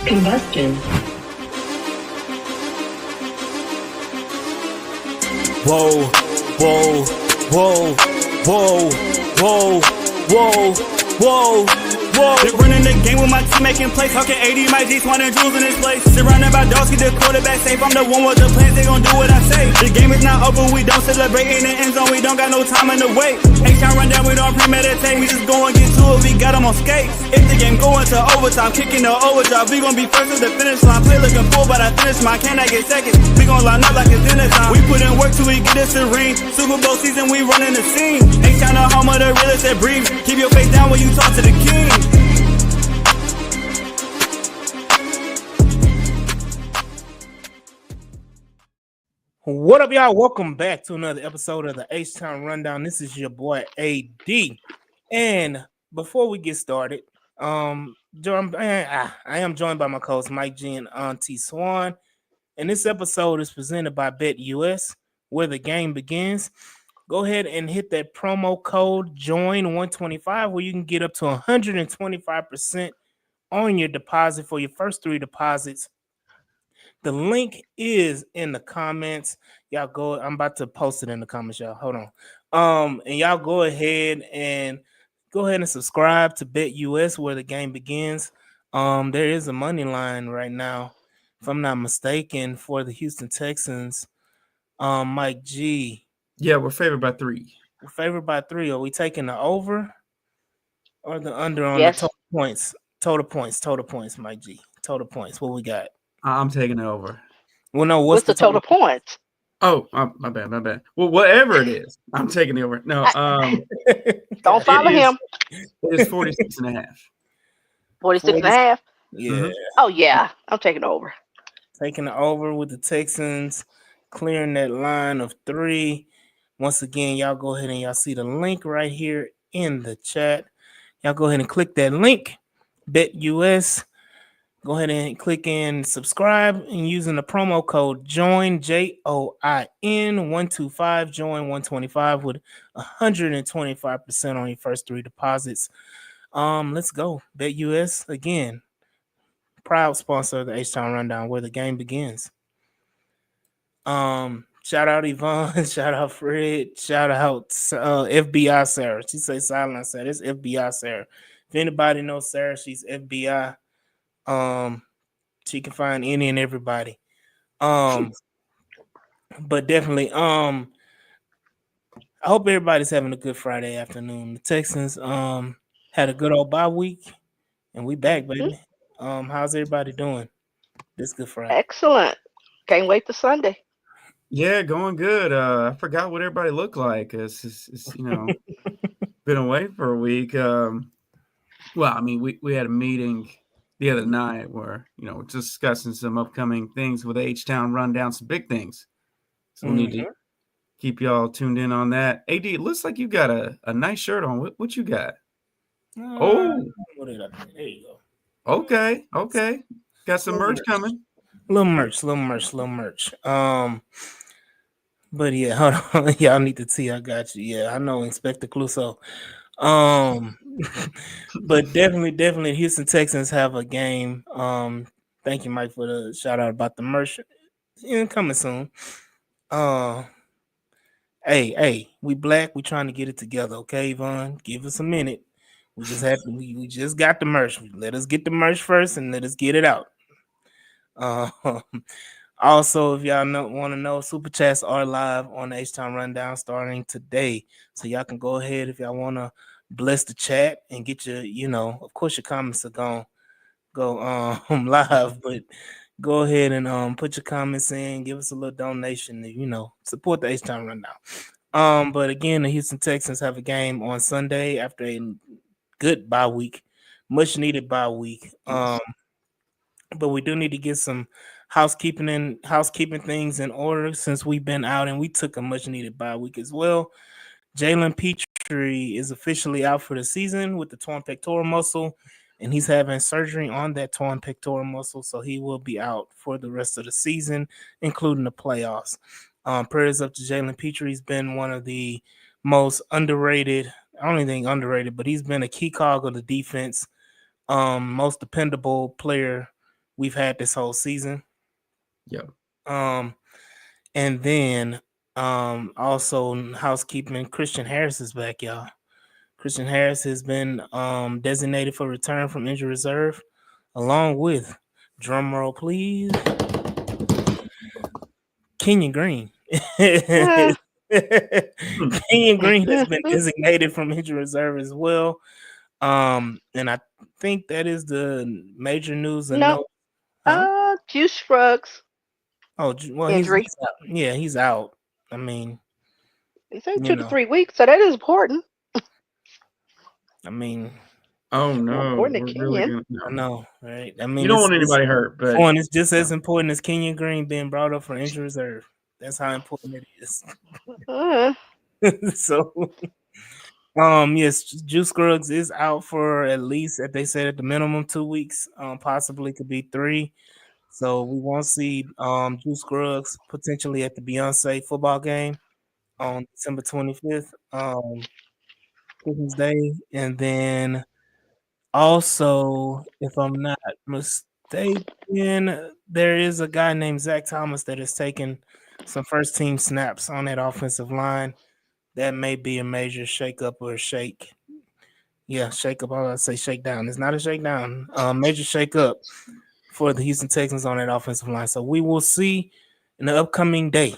Combustion. Whoa, whoa, whoa, whoa, whoa, whoa, whoa, whoa. Been running the game with my team making plays. Talking 80, my G's, wanting jewels in this place. Surrounded by dogs, keep the quarterback safe. I'm the one with the plans, they gon' do what I say. The game is not over, we don't celebrate in the end zone. We don't got no time in the wait. H-Town run down, we don't premeditate. We just go and get to it, we got them on skates. If the game go into overtime, kicking the overdrive, we gon' be first at the finish line. Play looking full, but I finish mine. Can I get seconds? We gon' line up like it's dinner time. We put in work till we get us a ring. Super Bowl season, we running the scene. H-Town the home of the realest that breathe. Keep your face down when you talk to the king. What up, y'all? Welcome back to another episode of the H-Town Rundown. This is your boy AD. And before we get started, I am joined by my co-host Mike G and Auntie Swan. And this episode is presented by BetUS, where the game begins. Go ahead and hit that promo code JOIN125, where you can get up to 125% on your deposit for your first 3 deposits. The link is in the comments. Y'all go. I'm about to post it in the comments, y'all. Hold on. And y'all go ahead and subscribe to BetUS, where the game begins. There is a money line right now, if I'm not mistaken, for the Houston Texans. Mike G. Yeah, we're favored by 3. We're favored by 3. Are we taking the over or the under on Yes. the total points? Total points, Mike G. Total points. What we got? I'm taking it over. Well, no, What's the total points? Oh, my bad. Well, whatever it is, I'm taking it over. No, Don't follow him. It is 46 and a half. 46 and a half? Yeah. Mhm. Oh, yeah. I'm taking over. Taking it over with the Texans, clearing that line of 3. Once again, y'all go ahead and y'all see the link right here in the chat. Y'all go ahead and click that link, BetUS. Go ahead and click in subscribe and using the promo code JOIN, JOIN125, JOIN125 with 125% on your first 3 deposits. Let's go. BetUS, again, proud sponsor of the H-Town Rundown, where the game begins. Shout out Yvonne, shout out Fred, shout out FBI Sarah. She say silent Sarah. It's FBI Sarah. If anybody knows Sarah, she's FBI. She can find any and everybody. But definitely, I hope everybody's having a good Friday afternoon. The Texans had a good old bye week, and we back, baby. How's everybody doing this Good Friday? Excellent. Can't wait to Sunday. Yeah, going good. I forgot what everybody looked like. It's been away for a week. Well, I mean, we had a meeting the other night where, discussing some upcoming things with H-Town Rundown, some big things. So we need to keep y'all tuned in on that. AD, it looks like you got a nice shirt on. What you got? What did I do? There you go. Okay. Got some merch coming. Little merch. But yeah, hold on. Y'all need to see. I got you. Yeah, I know. Inspector Clouseau. But definitely, Houston Texans have a game. Thank you, Mike, for the shout out about the merch. Coming soon. Hey, we black. We trying to get it together. Okay, Yvonne, give us a minute. We just got the merch. Let us get the merch first, and let us get it out. Also, if y'all want to know, super chats are live on the H-Town Rundown starting today, so y'all can go ahead if y'all want to bless the chat and get your, of course, your comments are gonna go live, but go ahead and put your comments in, give us a little donation to, support the H-Town Rundown. But again, the Houston Texans have a game on Sunday after a good bye week, much needed bye week. But we do need to get some housekeeping things in order since we've been out, and we took a much needed bye week as well. Jalen Petrie is officially out for the season with the torn pectoral muscle, and he's having surgery on that torn pectoral muscle, so he will be out for the rest of the season, including the playoffs. Prayers up to Jalen Petrie. He's been one of the most underrated, I don't even think underrated, but he's been a key cog of the defense, most dependable player we've had this whole season. Yep. And then also housekeeping, Christian Harris is back, y'all. Christian Harris has been designated for return from injury reserve, along with, drum roll please, Kenyon Green. Uh, Kenyon Green has been designated from injury reserve as well. And I think that is the major news and no. note. Huh? Juice Shrugs Oh, well, injury. he's out. Yeah, he's out. I mean, They say you 2 to know, 3 weeks, so that is important. I mean, Oh More no, important than we're really Kenyon. gonna I no. know, right? I You mean, don't want anybody hurt, for but one, it's just yeah. as important as Kenyon Green being brought up for injury reserve. That's how important it is. Uh, So, yes, Juice Scruggs is out for at least, as they said, at the minimum 2 weeks. Possibly could be 3. So we won't see Juice Scruggs potentially at the Beyonce football game on December 25th, Christmas Day, and then also, if I'm not mistaken, there is a guy named Zach Thomas that has taken some first team snaps on that offensive line. That may be a major shakeup or a shake. Yeah, shake up. I would say shake down. It's not a shakedown. Major shake up for the Houston Texans on that offensive line. So we will see in the upcoming day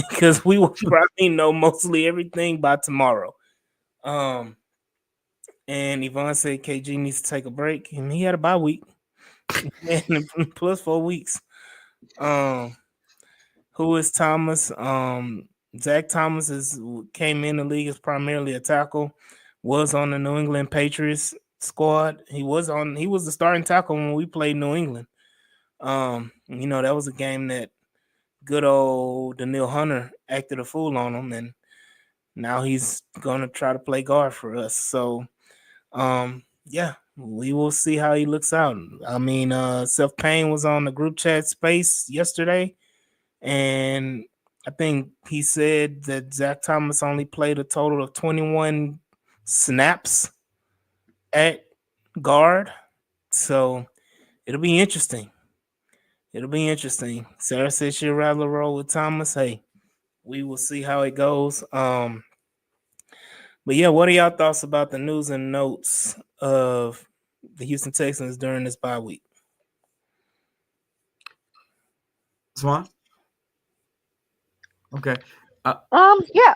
because we will probably know mostly everything by tomorrow. And Yvonne said KG needs to take a break, and he had a bye week and plus 4 weeks. Um, who is Thomas? Zach Thomas came in the league as primarily a tackle. Was on the New England Patriots squad. He was the starting tackle when we played New England. That was a game that good old Daniil Hunter acted a fool on him, and now he's gonna try to play guard for us. So, yeah, we will see how he looks out. I mean, Seth Payne was on the group chat space yesterday, and I think he said that Zach Thomas only played a total of 21 snaps at guard. So it'll be interesting. It'll be interesting. Sarah said she'd rather roll with Thomas. Hey, we will see how it goes. But yeah, what are y'all thoughts about the news and notes of the Houston Texans during this bye week? Swan. Okay. yeah.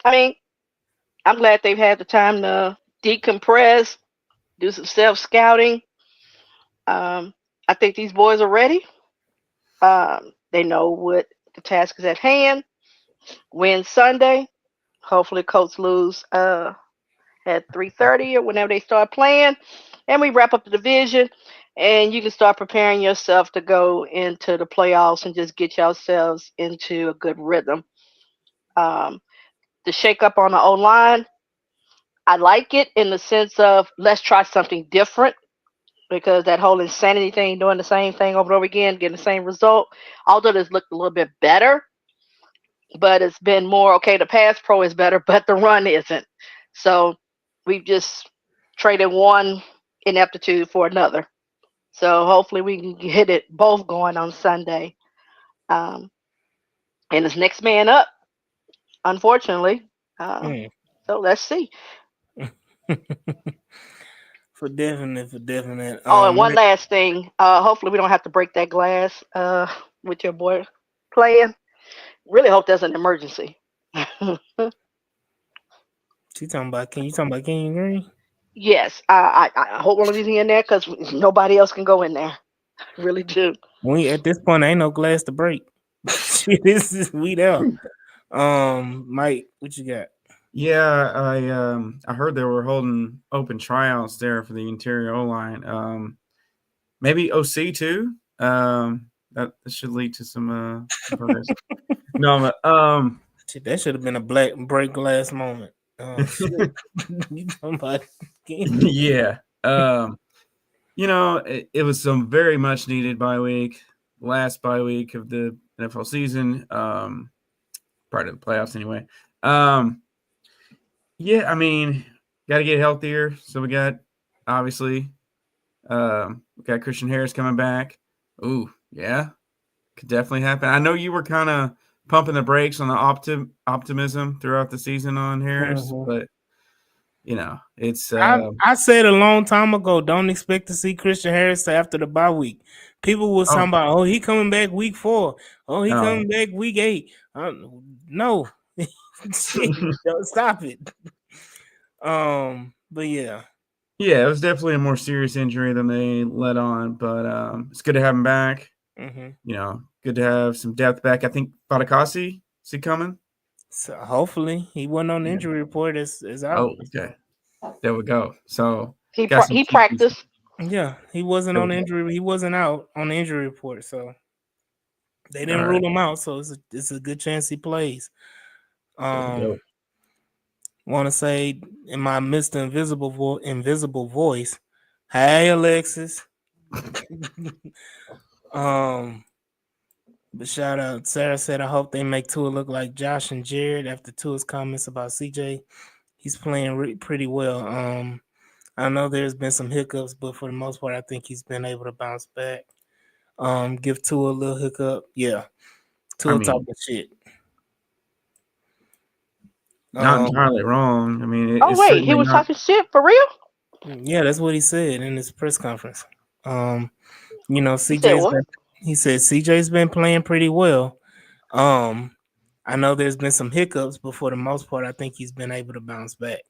I mean, I'm glad they've had the time to decompress, do some self scouting. I think these boys are ready. They know what the task is at hand. Win Sunday. Hopefully, Colts lose at 3:30 or whenever they start playing, and we wrap up the division. And you can start preparing yourself to go into the playoffs and just get yourselves into a good rhythm. Um, the shake up on the O line, I like it in the sense of let's try something different because that whole insanity thing, doing the same thing over and over again, getting the same result, although this looked a little bit better, but it's been more okay. The pass pro is better, but the run isn't. So we've just traded one ineptitude for another. So hopefully we can get it both going on Sunday. Um, and it's next man up, unfortunately. Uh, Mm. so let's see. For definite, for definite. Oh, and one last thing. Hopefully we don't have to break that glass with your boy playing. Really hope there's an emergency. Can you talking about Kenyon Green? Yes, I hope one of these in there because nobody else can go in there. Really do. We at this point ain't no glass to break. This is we there. Mike, what you got? Yeah, I heard they were holding open tryouts there for the interior O line. Maybe OC too. That should lead to some progress. No, but Shit, that should have been a black break glass moment. Oh shit. You talking about yeah. It was some very much needed bye week, last bye week of the NFL season, part of the playoffs anyway. Yeah, I mean, got to get healthier. So we got obviously we got Christian Harris coming back. Ooh, yeah, could definitely happen. I know you were kind of pumping the brakes on the optimism throughout the season on Harris, Mhm. but it's I said a long time ago, don't expect to see Christian Harris after the bye week. People was oh talking about, oh, he coming back week 4. Oh, he no. coming back week 8. No, shit, don't stop it. But yeah. Yeah, it was definitely a more serious injury than they let on, but it's good to have him back. Mm-hmm. Good to have some depth back. I think Fadakasi, is he coming? So hopefully he wasn't on the Yeah. injury report is out. Oh, okay. There we go. So got some He key pieces. practiced. Yeah, he wasn't There on we the go. injury. He wasn't out on the injury report, so they All didn't right. rule him out. So it's a good chance he plays. There we go. Want to say in my Mr. Invisible voice, hey Alexis. um, but shout out, Sarah said, I hope they make Tua look like Josh and Jared after Tua's comments about CJ. He's playing pretty well. I know there's been some hiccups, but for the most part, I think he's been able to bounce back. Give Tua a little hiccup, yeah. I Tua mean, talking shit. not Um, entirely wrong. I mean, Oh it's wait, he certainly was not. talking shit for real. yeah, that's what he said in his press conference. He said CJ's what? been. He said CJ's been playing pretty well. I know there's been some hiccups, but for the most part, I think he's been able to bounce back.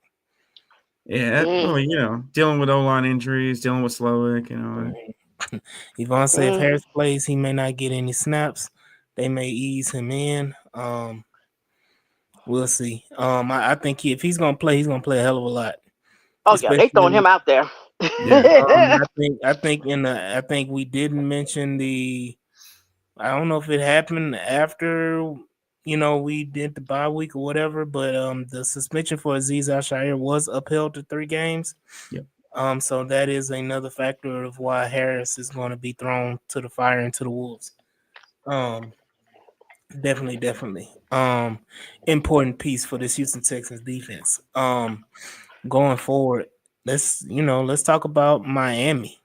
Yeah, Mm, well, dealing with O-line injuries, dealing with Slowick, Yvonne said if mm. Harris plays, he may not get any snaps. They may ease him in. We'll see. I think if he's gonna play, he's gonna play a hell of a lot. Oh yeah, they throwing Especially, him out there. yeah. I think we didn't mention the. I don't know if it happened after we did the bye week or whatever, but the suspension for Aziz Al-Shaair was upheld to 3 games. Yep. So that is another factor of why Harris is going to be thrown to the fire and to the wolves. Definitely. Important piece for this Houston Texans defense. Going forward, let's talk about Miami.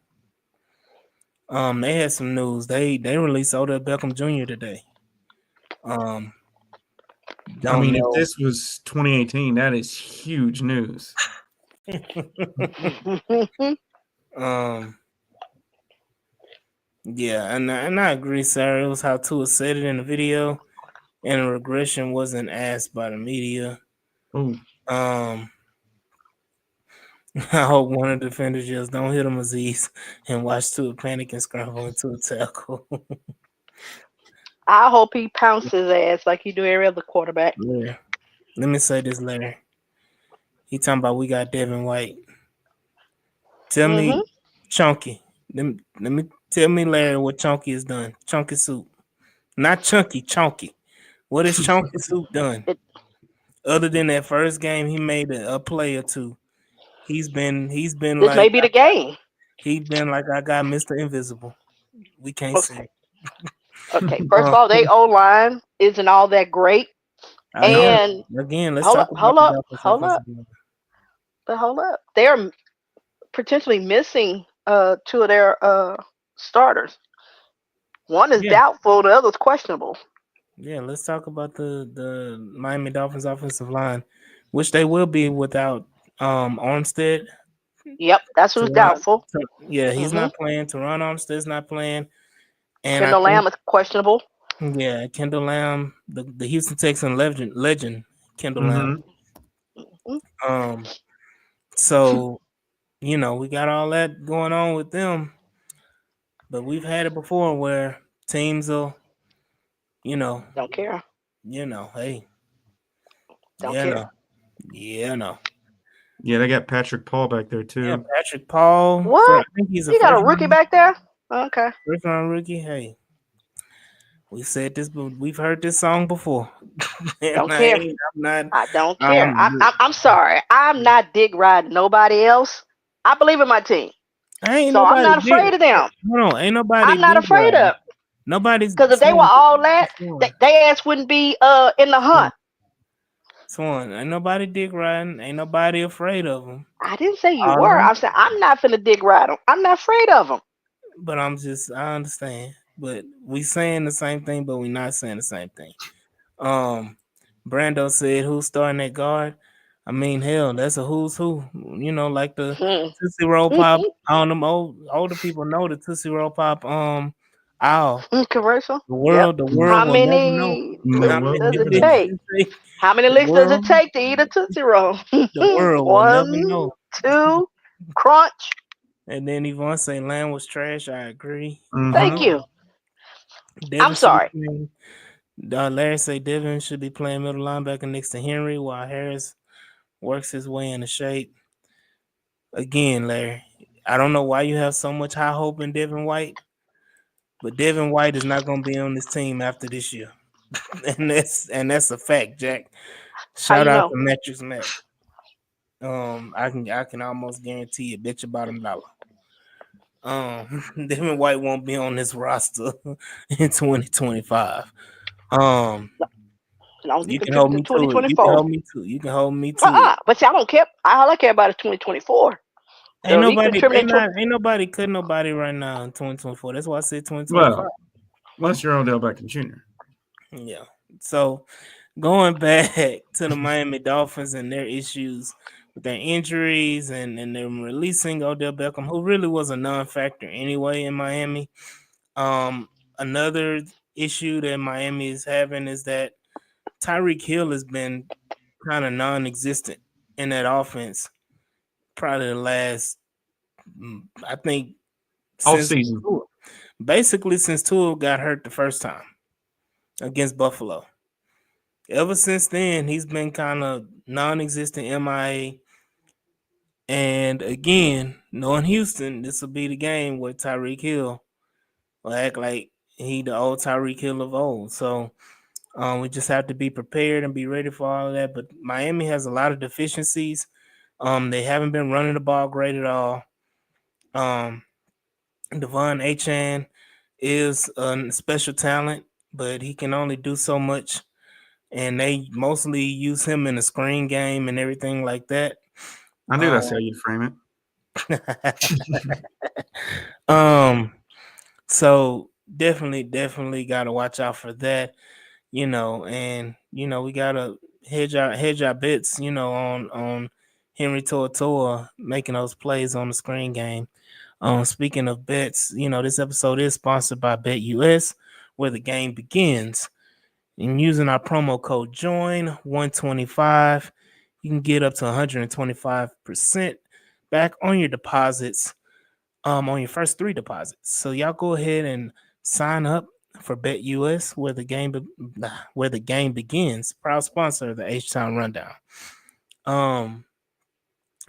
They had some news. They released Odell Beckham Jr. today. I Don't mean, if know. this was 2018, that is huge news. um, yeah, and I agree, Sarah. It was how Tua said it in the video, and a regression wasn't asked by the media. Oh, I hope one of the defenders just don't hit him Aziz and watch Tua panic and scramble into a tackle. I hope he pounces his ass like he do every other quarterback. Yeah. Let me say this, Larry. He talking about we got Devin White. Tell Hmm. me, Chunky. Tell me, Larry, what Chunky has done. Chunky soup, not Chunky. Chunky. What has Chunky soup done? It, Other than that first game, he made a play or two. He's been this may be the game. like I got Mr. Invisible. We can't see. Okay. Okay. First of Uh, all, they O line isn't all that great. yeah. And Again, let's hold up, talk about hold the up, Dolphins hold up, offensive line. but hold up. They're potentially missing 2 of their starters. One is Yeah, doubtful, the other's questionable. yeah. Let's talk about the Miami Dolphins offensive line, which they will be without Armstead. Yep, that's who's Teron, doubtful. yeah, he's Hmm. not playing. Teron Armstead's not playing, and I Kendall think Lamb is questionable. yeah, Kendall Lamb, the Houston Texan legend Kendall Lamb. mm-hmm. Mhm. So we got all that going on with them, but we've had it before where teams will, you know, Don't care. hey, Don't yeah, care. no, yeah, no, Yeah, they got Patrick Paul back there yeah, too. Patrick Paul, I What? think he's a You got a rookie back there? Okay. first round rookie. Hey, we said this, but we've heard this song before. And Don't care. I'm not. I don't care. Um, I'm sorry. I'm not dick riding nobody else. I believe in my team, ain't so I'm nobody not did. afraid of them. No, ain't nobody I'm not did afraid right. of. Nobody's Because if they were Swan. all that, Swan. they ass wouldn't be in the hunt. Swan. Ain't nobody dick riding. Ain't nobody afraid of them. I didn't say you All of were. them. I'm saying I'm not finna dick ride them. I'm not afraid of them. but I understand. But we saying the same thing, but we not saying the same thing. Um, Brando said, "Who's starting at guard?" I mean, hell, that's a who's who. Like the Tootsie Roll Pop. On them older people know the Tootsie Roll Pop. Owl. Commercial. The Yep. world, the How world will never know. many The How licks world many? will does never it know. take? How many The licks does it world, take to eat a Tootsie Roll? the world will never One, know. two, crunch. And then Yvonne say Lamb was trash. I agree. Thank Mm-hmm. you. Devin I'm should be sorry. playing. Larry say Devin should be playing middle linebacker next to Henry while Harris works his way into shape. Again, Larry, I don't know why you have so much high hope in Devin White, but Devin White is not going to be on this team after this year, and that's a fact, Jack. How Shout you out know? to Metrics Mac. I can almost guarantee you, bet your bottom dollar. Devin White won't be on this roster in 2025. Um, As long as he you can contribute hold to me to it. You can 2024. hold me to. You can hold me to it. But see, I don't care. All I care about is 2024. Ain't So if he nobody, contributing to, ain't nobody cut nobody right now in 2024. That's why I said 2025. Well, unless you're Odell Beckham Jr. Yeah. So going back to the Miami Dolphins and their issues with their injuries and them releasing Odell Beckham, who really was a non-factor anyway in Miami. Another issue that Miami is having is that Tyreek Hill has been kind of non-existent in that offense. Probably the last, I think, All since season. Tua. Basically since Tua got hurt the first time against Buffalo. Ever since then, he's been kind of non-existent MIA. And again, knowing Houston, this will be the game where Tyreek Hill will act like he the old Tyreek Hill of old. So we just have to be prepared and be ready for all of that. But Miami has a lot of deficiencies. They haven't been running the ball great at all. Um, Devon Achan is a special talent, but he can only do so much. And they mostly use him in the screen game and everything like that. I knew that's Um, how you'd frame it. um, so definitely got to watch out for that, and we gotta hedge our bets, on Henry Toa making those plays on the screen game. Speaking of bets, this episode is sponsored by BetUS, where the game begins. And using our promo code JOIN125, you can get up to 125% back on your deposits, on your first 3 deposits. So y'all go ahead and sign up for BetUS, where the game begins. Proud sponsor of the H-Town Rundown.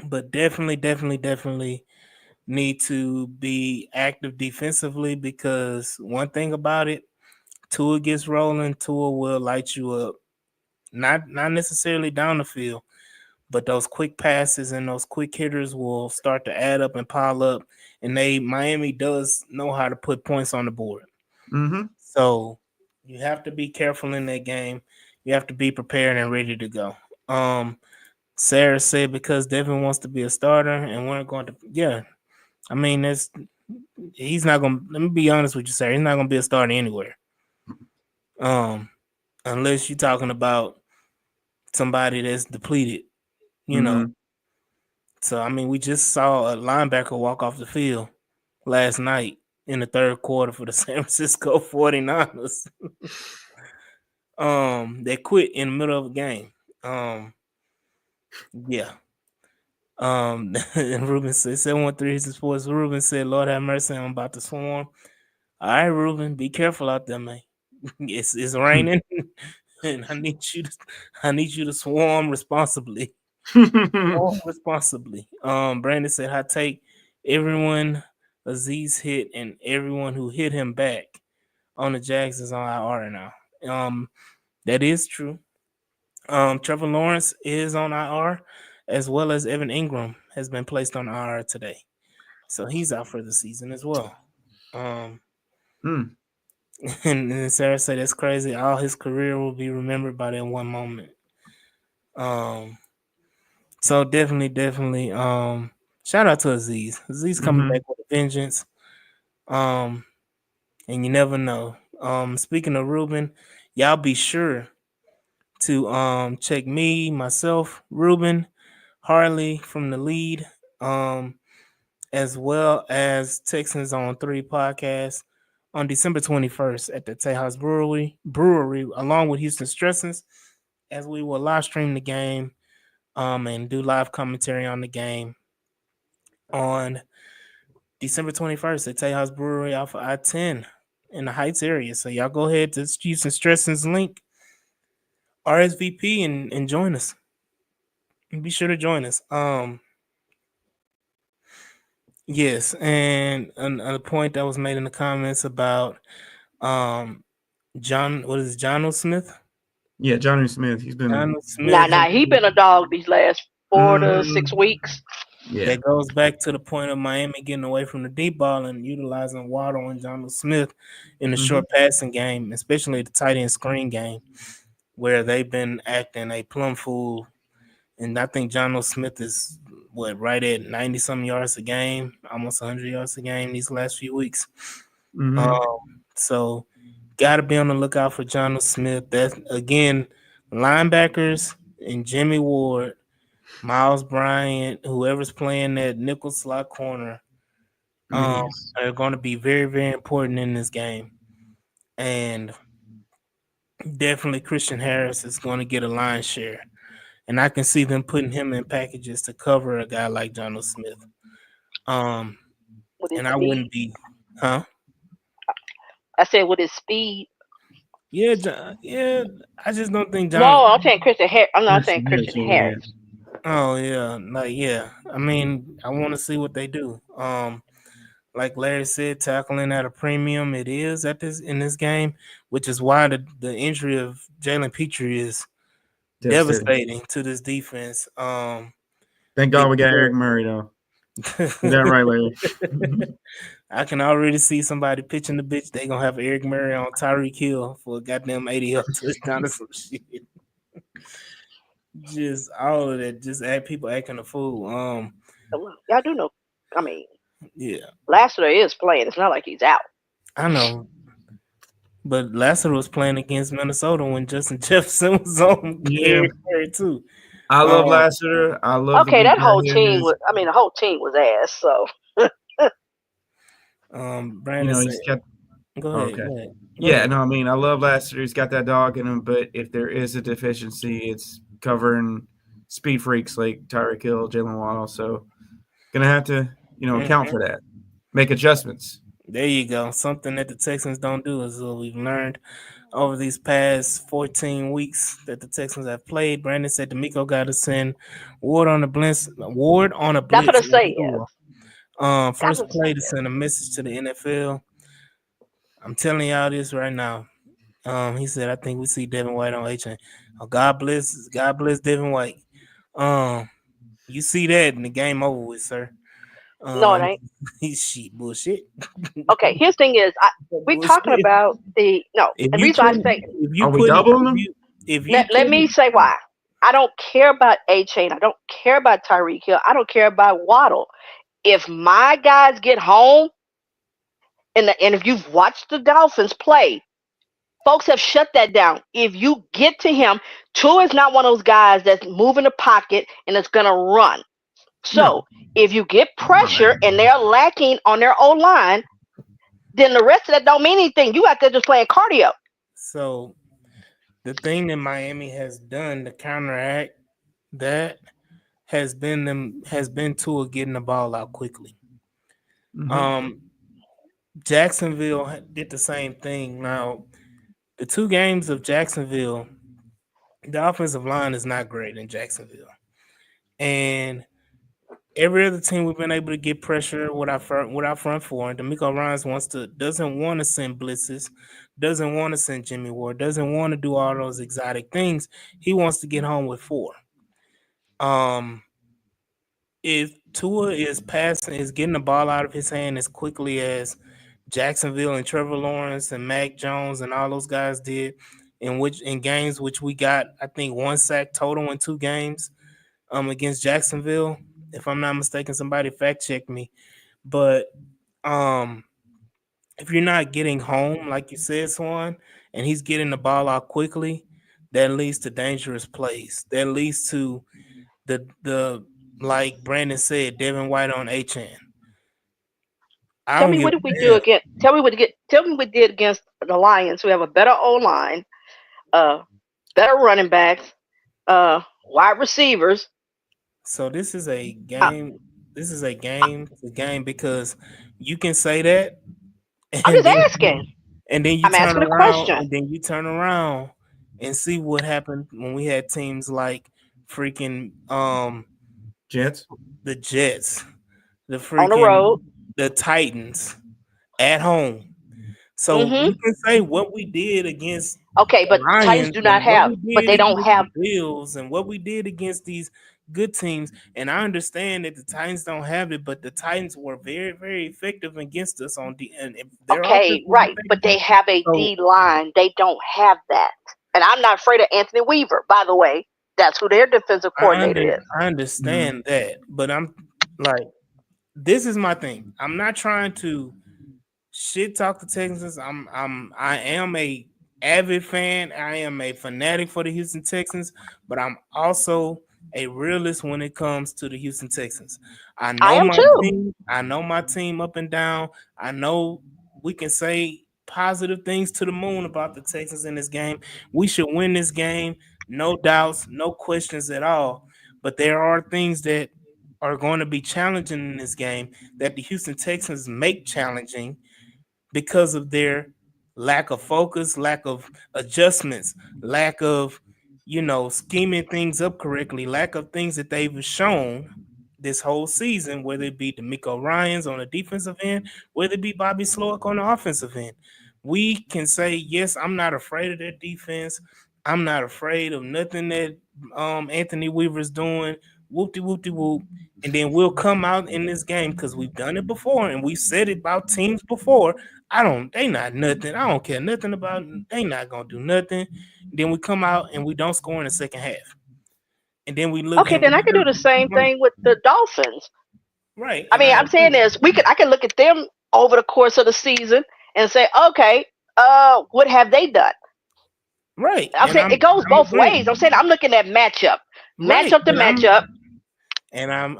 But definitely need to be active defensively, because one thing about it, Tua gets rolling, Tua will light you up. Not necessarily down the field, but those quick passes and those quick hitters will start to add up and pile up. And Miami does know how to put points on the board. Mm-hmm. So you have to be careful in that game. You have to be prepared and ready to go. Sarah said because Devin wants to be a starter and we're going to, yeah. I mean, he's not going to, let me be honest with you, Sarah. He's not going to be a starter anywhere. Unless you're talking about somebody that's depleted, you know. Mm-hmm. So, I mean, we just saw a linebacker walk off the field last night in the third quarter for the San Francisco 49ers. They quit in the middle of a game. Yeah. And Ruben said 713 is sports. Ruben said, Lord have mercy, I'm about to swarm. All right, Ruben, be careful out there, man. It's raining, and I need you to swarm responsibly. Swarm responsibly. Brandon said, "I take everyone Aziz hit and everyone who hit him back on the Jags is on IR now." That is true. Trevor Lawrence is on IR, as well as Evan Ingram has been placed on IR today, so he's out for the season as well. Mm. And Sarah said that's crazy. All his career will be remembered by that one moment. So definitely, shout out to Aziz. Aziz coming Mm-hmm. back with a vengeance. Um, and you never know. Speaking of Ruben, y'all be sure to check me, myself, Ruben, Harley from the lead, um, as well as Texans on 3 podcast on December 21st at the Tejas Brewery, along with Houston Stressings, as we will live stream the game and do live commentary on the game on December 21st at Tejas Brewery off of I-10 in the Heights area. So y'all go ahead to Houston Stressings link, RSVP, and join us. And be sure to join us. Yes, and a point that was made in the comments about um John O. Smith? Yeah, Johnny Smith. He's been. John O. Smith. Nah, he been a dog these last 4 to 6 Mhm. weeks. Yeah. That goes back to the point of Miami getting away from the deep ball and utilizing Waddle and John O. Smith in the Mhm. short passing game, especially the tight end screen game, where they've been acting a plum fool. And I think John O. Smith is right at 90 some yards a game, almost 100 yards a game these last few weeks. Mhm. Um, so got to be on the lookout for John O. Smith. That again, linebackers and Jimmy Ward, Miles Bryant, whoever's playing that nickel slot corner, Yes. are going to be very, very important in this game. And definitely Christian Harris is going to get a line share. And I can see them putting him in packages to cover a guy like John O. Smith. Um, With his and I speed. wouldn't be, huh? I said with his speed. Yeah, yeah. I just don't think John. No, I'm saying Christian Harris. I'm not saying Christian Harris. Christian Yeah, yeah. Harris. Oh yeah, like yeah. I mean, I want to see what they do. Like Larry said, tackling at a premium it is at this in this game, which is why the injury of Jalen Petrie is Devastating. devastating to this defense. Thank God we got Eric Murray though. Is that right, Larry? I can already see somebody pitching the bitch. They gonna have Eric Murray on Tyreek Hill for a goddamn 80 touchdown or some shit. Just all of that, just add people acting a fool. Y'all do know. I mean, Yeah, Lassiter is playing. It's not like he's out. I know. But Lassiter was playing against Minnesota when Justin Jefferson was on Yeah. Eric Murray too. I love Um, Lassiter. I love the Okay, week that whole that team his. was. I mean, the whole team was ass. So Brandon said, He's got. "Go Oh, ahead, okay. go ahead, go Yeah, ahead." no, I mean, I love Lassiter. He's got that dog in him, but if there is a deficiency, it's covering speed freaks like Tyreek Hill, Jalen Waddle. So, gonna have to, account Mhm. for that, make adjustments. There you go. Something that the Texans don't do is what we've learned over these past 14 weeks that the Texans have played. Brandon said D'Amico got to send Ward on a blitz. Ward on a that's what blitz. I say. Yes, that's First what I play say. to Yes. send a message to the NFL. I'm telling y'all this right now. He said, I think we see Devin White on HN. Oh, God bless Devin White. Um, you see that and the game over with, sir. No, it Um, ain't. he's shit bullshit. Okay, his thing is, we talking Bullshit. about the no. If And the you reason why I put say if you Are we put doubling them? if you let put me say why. I don't care about A Chain. I don't care about Tyreek Hill. I don't care about Waddle. If my guys get home, and if you've watched the Dolphins play, folks have shut that down. If you get to him, Tua is not one of those guys that's moving the pocket and it's gonna run. No. So if you get Not pressure that. and they're lacking on their O line, then the rest of that don't mean anything. You out there just playing cardio. so the thing that Miami has done to counteract that has been Tua getting the ball out quickly. Mm-hmm. Um, Jacksonville did the same thing. Now, the 2 games of Jacksonville, the offensive line is not great in Jacksonville, and every other team we've been able to get pressure with our front four. And D'Amico Ryans doesn't want to send blitzes, doesn't want to send Jimmy Ward, doesn't want to do all those exotic things. He wants to get home with 4. Um, if Tua is getting the ball out of his hand as quickly as Jacksonville and Trevor Lawrence and Mac Jones and all those guys did, in games which we got, I think 1 sack total in 2 games against Jacksonville. If I'm not mistaken, somebody fact check me. But if you're not getting home, like you said, Swan, and he's getting the ball out quickly, that leads to dangerous plays. That leads to the like Brandon said, Devin White on HN. I Tell don't me give what a did we do damn. again? Tell me what we did against the Lions, who have a better O line, uh, better running backs, wide receivers. So this is a Uh, game. This is a game to game because you can say that, I'm and just then asking. you I'm turn asking a around, question. and then you turn around and see what happened when we had teams like freaking Jets. the Jets, the On the road. freaking the Titans at home. So Hmm. we can say what we did against Okay, the but Titans Lions do not and what have, we but did they don't against the have. Bills and what we did against these good teams. And I understand that the Titans don't have it, but the Titans were very, very effective against us on the and if their offense Okay, was right, but effective. they have a So D line. They don't have that, and I'm not afraid of Anthony Weaver. By the way, that's who their defensive coordinator is. I Mm-hmm. understand that, but I'm like this is my thing. I'm not trying to shit talk the Texans. I am a avid fan. I am a fanatic for the Houston Texans, but I'm also a realist when it comes to the Houston Texans. I I know am my too. team. I know my team up and down. I know we can say positive things to the moon about the Texans in this game. We should win this game, no doubts, no questions at all. But there are things that are going to be challenging in this game that the Houston Texans make challenging because of their lack of focus, lack of adjustments, lack of, scheming things up correctly, lack of things that they've shown this whole season, whether it be D'Amico Ryans on the defensive end, whether it be Bobby Slowick on the offensive end. We can say, yes, I'm not afraid of their defense. I'm not afraid of nothing that Anthony Weaver's doing. Whoop de whoop de whoop. And then we'll come out in this game because we've done it before and we've said it about teams before. They not nothing. I don't care nothing about, they not gonna do nothing. Then we come out and we don't score in the second half. And then we look Okay, and then I can do the same thing with the Dolphins. right, I and mean, I I'm saying agree. this. I can look at them over the course of the season and say, okay, what have they done? Right, I'm and saying it goes I'm both ways. I'm agreeing. saying I'm looking at Right, matchup to but matchup.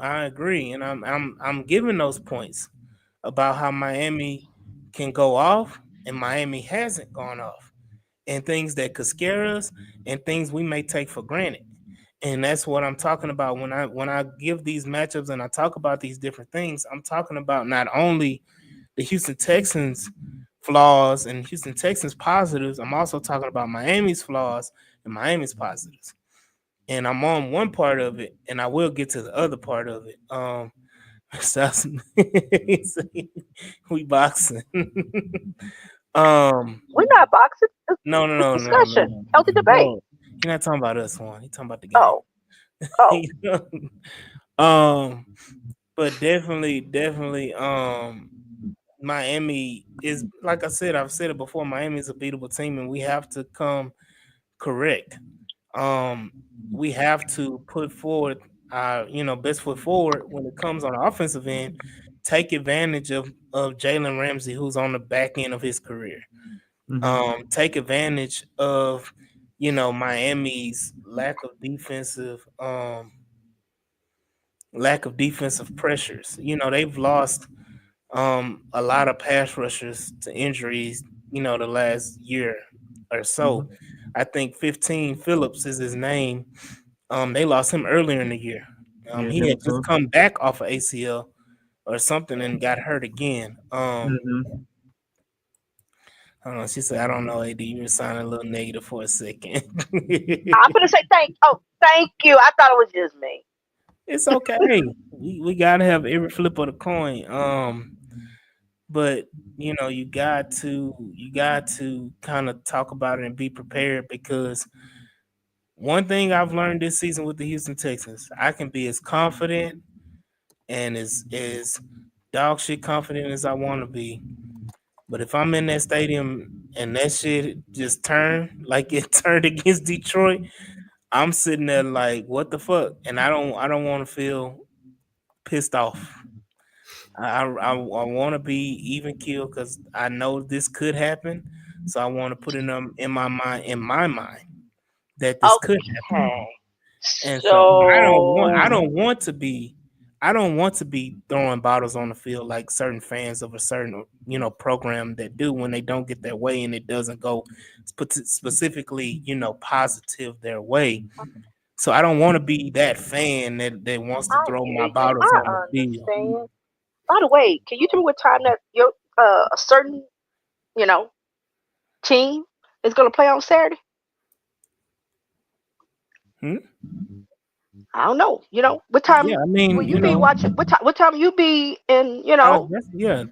I agree, and I'm giving those points about how Miami can go off and Miami hasn't gone off, and things that could scare us and things we may take for granted. And that's what I'm talking about when I give these matchups and I talk about these different things. I'm talking about not only the Houston Texans flaws and Houston Texans positives. I'm also talking about Miami's flaws and Miami's positives. And I'm on one part of it, and I will get to the other part of it. So we boxing. um, We're not boxing. no, no, It's no, no, no, discussion, no, healthy no. debate. Bro, you're not talking about us, one. You're talking about the game. Oh, oh, You know? um, but definitely, Miami is like I said. I've said it before. Miami is a beatable team, and we have to come correct. Um, we have to put forward our best foot forward when it comes on the offensive end. Take advantage of Jalen Ramsey, who's on the back end of his career. Mm-hmm. Take advantage of Miami's lack of defensive pressures. They've lost a lot of pass rushers to injuries, the last year or so. Mm-hmm. I think 15 Phillips is his name. They lost him earlier in the year. Yeah, He had Dylan just Phillips. come back off of ACL or something and got hurt again. Mm-hmm. I don't know. She said, "I don't know, AD. You were sounding a little negative for a second." I'm gonna say thank. Oh, thank you. I thought it was just me. It's okay. We gotta have every flip of the coin. But you got to kind of talk about it and be prepared because one thing I've learned this season with the Houston Texans, I can be as confident and as dog shit confident as I want to be. But if I'm in that stadium and that shit just turned like it turned against Detroit, I'm sitting there like, what the fuck? And I don't want to feel pissed off. I want to be even killed because I know this could happen. So I want to put in them in my mind that this could happen. Okay. And so I So don't want to be throwing bottles on the field like certain fans of a certain program that do when they don't get their way and it doesn't go specifically positive their way. So I don't want to be that fan that wants to I throw hear my you. bottles I on the field. understand. By the way, can you tell me what time that your a certain you know team is going to play on Saturday? Hmm? I don't know. What time Yeah, I will mean, you be watching? What time you be in?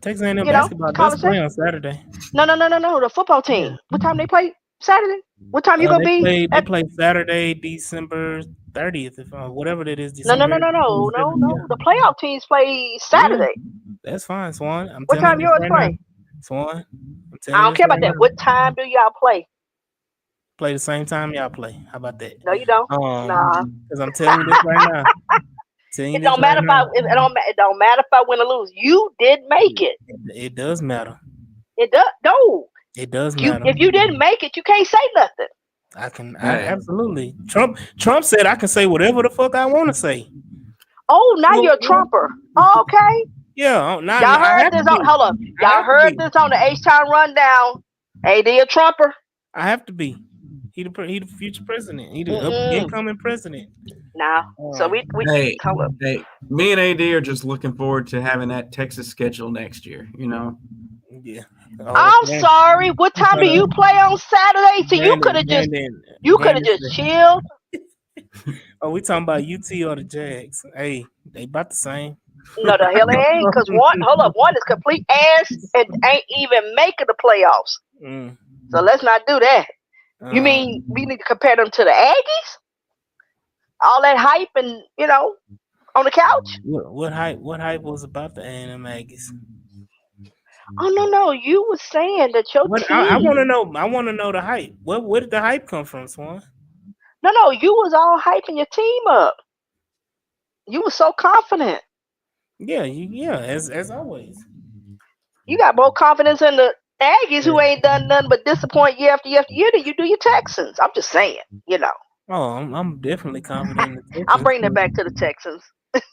Texas A&M basketball The does play conversation. on Saturday. No. The football Yeah. team. What time they play Saturday? What time you gonna They be play at? Saturday, December 30th, if whatever it is, No, no, December no, no, no, no, 27th. no. The playoff teams play Yeah, Saturday. that's fine, Swan. I'm What telling you time this yours right now. play? Swan, I'm telling I you don't this care about right that. now. What time do y'all play? Play the same time y'all play. How about that? No, you don't. Nah. Because I'm telling you this right now. Telling you It this don't right matter if now. it don't matter if I win or lose. You did make it. It does matter. It does. No. It does You matter. if you didn't make it, you can't say nothing. I Hey, absolutely. Trump said I can say whatever the fuck I want to say. Oh, now So you're a Trumper. Oh, okay. yeah, now Y'all I heard have to this on be. hold up. I Y'all have to heard be. this on the H Town rundown. AD a Trumper? I have to be. He the future president. He the Mm-mm. incoming president. Nah. So Um, we hey, hold up. hey, me and AD are just looking forward to having that Texas schedule next year. yeah. Oh, I'm sorry. What time do hold you on. play on Saturday? So you could have Brandon just said, chilled. "Oh, we talking about UT or the Jags? Hey, they about the same." No, the hell it ain't. Cause one, hold up, one is complete ass and ain't even making the playoffs. Mm, So let's not do that. You mean um, we need to compare them to the Aggies? All that hype and on the couch? what hype was about the A&M Aggies? Oh no, you were saying that your What I want to team. know. I want to know the hype. Where did the hype come from, Swan? No, you was all hyping your team up. You were so confident. Yeah, as always. You got more confidence in the Aggies who Yeah. ain't done nothing but disappoint year after year after year than you do your Texans. I'm just saying. Oh, I'm definitely confident in the I'm Texans. bringing it back to the Texans.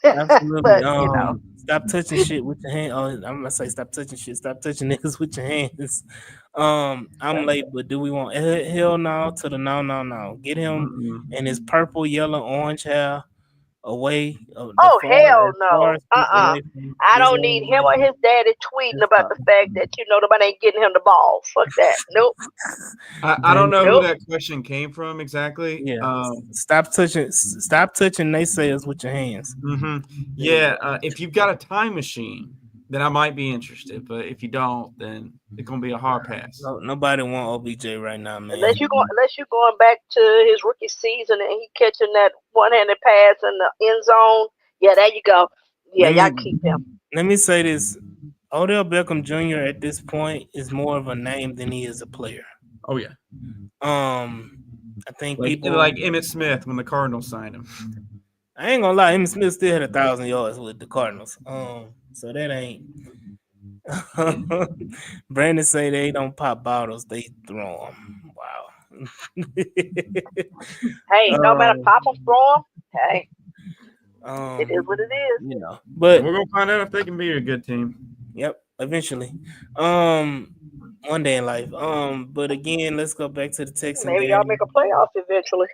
Absolutely. But Stop touching shit with your hand. Oh, I'm gonna say stop touching shit. Stop touching niggas with your hands. I'm late, but do we want hell no to the no? Get him Mm-mm. and his purple, yellow, orange hair away. oh hell As far no. as away from I his don't need him or his daddy tweeting about the fact that nobody ain't getting him the ball. Fuck that. Nope. I don't Brandon. know who Nope. that question came from exactly. Yeah, stop touching naysayers with your hands. hmm There you Yeah, go. if you've got a time machine, then I might be interested. But if you don't, then it's gonna be a hard pass. No, nobody want OBJ right now, man. Unless you going back to his rookie season and he catching that one-handed pass in the end zone. Yeah, there you go. Yeah, Let y'all me keep him. let me say this: Odell Beckham Jr. at this point is more of a name than he is a player. Oh yeah, Um, I think like people. like Emmitt Smith when the Cardinals signed him. I ain't gonna lie, Emmitt Smith still had 1,000 yards with the Cardinals. So that ain't. Brandon say they don't pop bottles, they throw them. Wow. Hey, no matter um, pop him, throw him. Hey, it is um, what it is. And but we're gonna find out if they can be a good team. yep, eventually. Um, one day in life. But again, let's go back to the Texan Maybe y'all game. make a playoff eventually.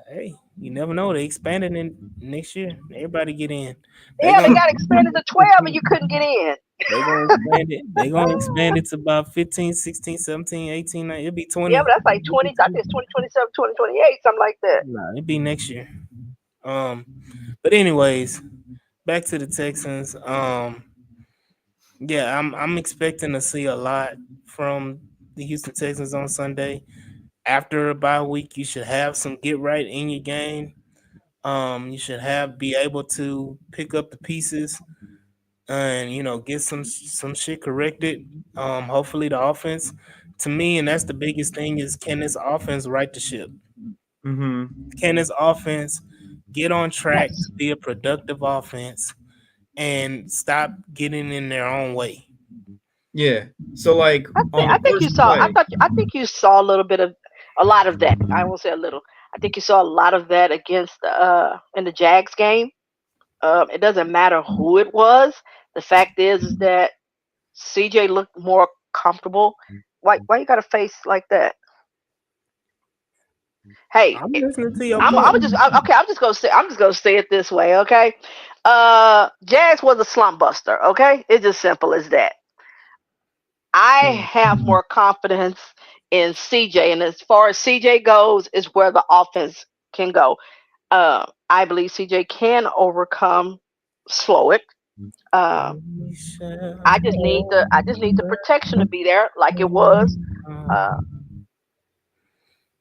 Hey, you never know. They expanded in next year. Everybody get in. They Yeah, they gonna got expanded to 12 and you couldn't get in. they gonna expand it. They gonna expand it to about 15, 16, 17, 18. It'll be Yeah, 20. but that's like It'll 20. be I 20. think it's 2027, 2028, something like that. Nah, it'll be next year. Um, but anyways, back to the Texans. Yeah, I'm expecting to see a lot from the Houston Texans on Sunday. After a bye week, you should have some get right in your game. You should be able to pick up the pieces and get some shit corrected. Hopefully the offense, to me, and that's the biggest thing is can this offense right the ship? Mm-hmm. Can this offense get on track to Yes. be a productive offense and stop getting in their own way. Yeah. So like on I the think you first saw. play, I think you saw a lot of that. I won't say a little. I think you saw a lot of that against the in the Jags game. It doesn't matter who it was. The fact is that CJ looked more comfortable. Why you got a face like that? Hey, I'm listening to your I'm point. just okay. I'm just gonna say it this way. Okay, Jags was a slump buster. Okay, it's as simple as that. I Hmm. have more confidence in CJ, and as far as CJ goes, is where the offense can go. I believe CJ can overcome Slowick. Uh, We shall I just need the protection to be there, like it was. Uh,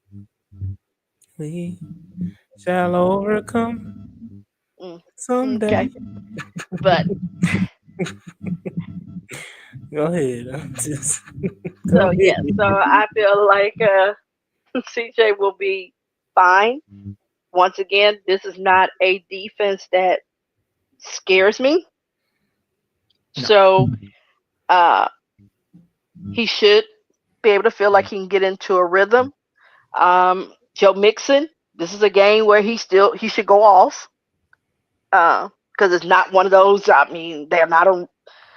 overcome. We shall overcome mm, someday. okay, but Go ahead. Just go so yeah, ahead. so I feel like CJ will be fine. Once again, this is not a defense that scares me. No. So uh, he should be able to feel like he can get into a rhythm. Joe Mixon, this is a game where he should go off because it's not one of those. I mean, they're not a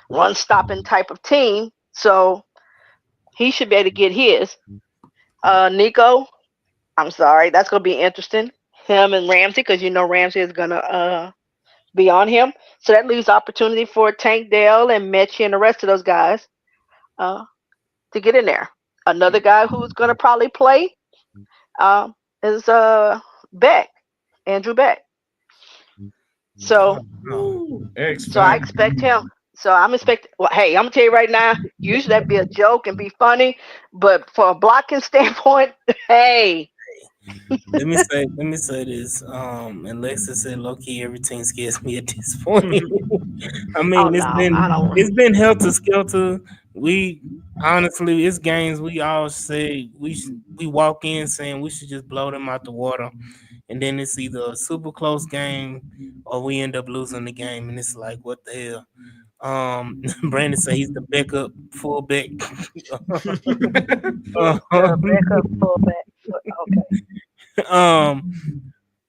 run stopping type of team, so he should be able to get his. Nico, I'm sorry, that's gonna be interesting. Him and Ramsey, because you know Ramsey is gonna be on him, so that leaves opportunity for Tank Dell and Mechie and the rest of those guys uh, to get in there. Another guy who's gonna probably play uh, is Beck, Andrew Beck. I So don't know. ooh, X so I Factor. expect him. So I'm expect. Well, hey, I'm gonna tell you right now. Usually that'd be a joke and be funny, but for a blocking standpoint, hey, Let me say this. And Lexa said low key everything scares me at this point. I oh mean, no, I don't. it's been helter skelter. We honestly, it's games we all say we walk in saying we should just blow them out the water, and then it's either a super close game or we end up losing the game, and it's like what the hell. Brandon say he's the backup fullback. He's the backup fullback. Okay. um,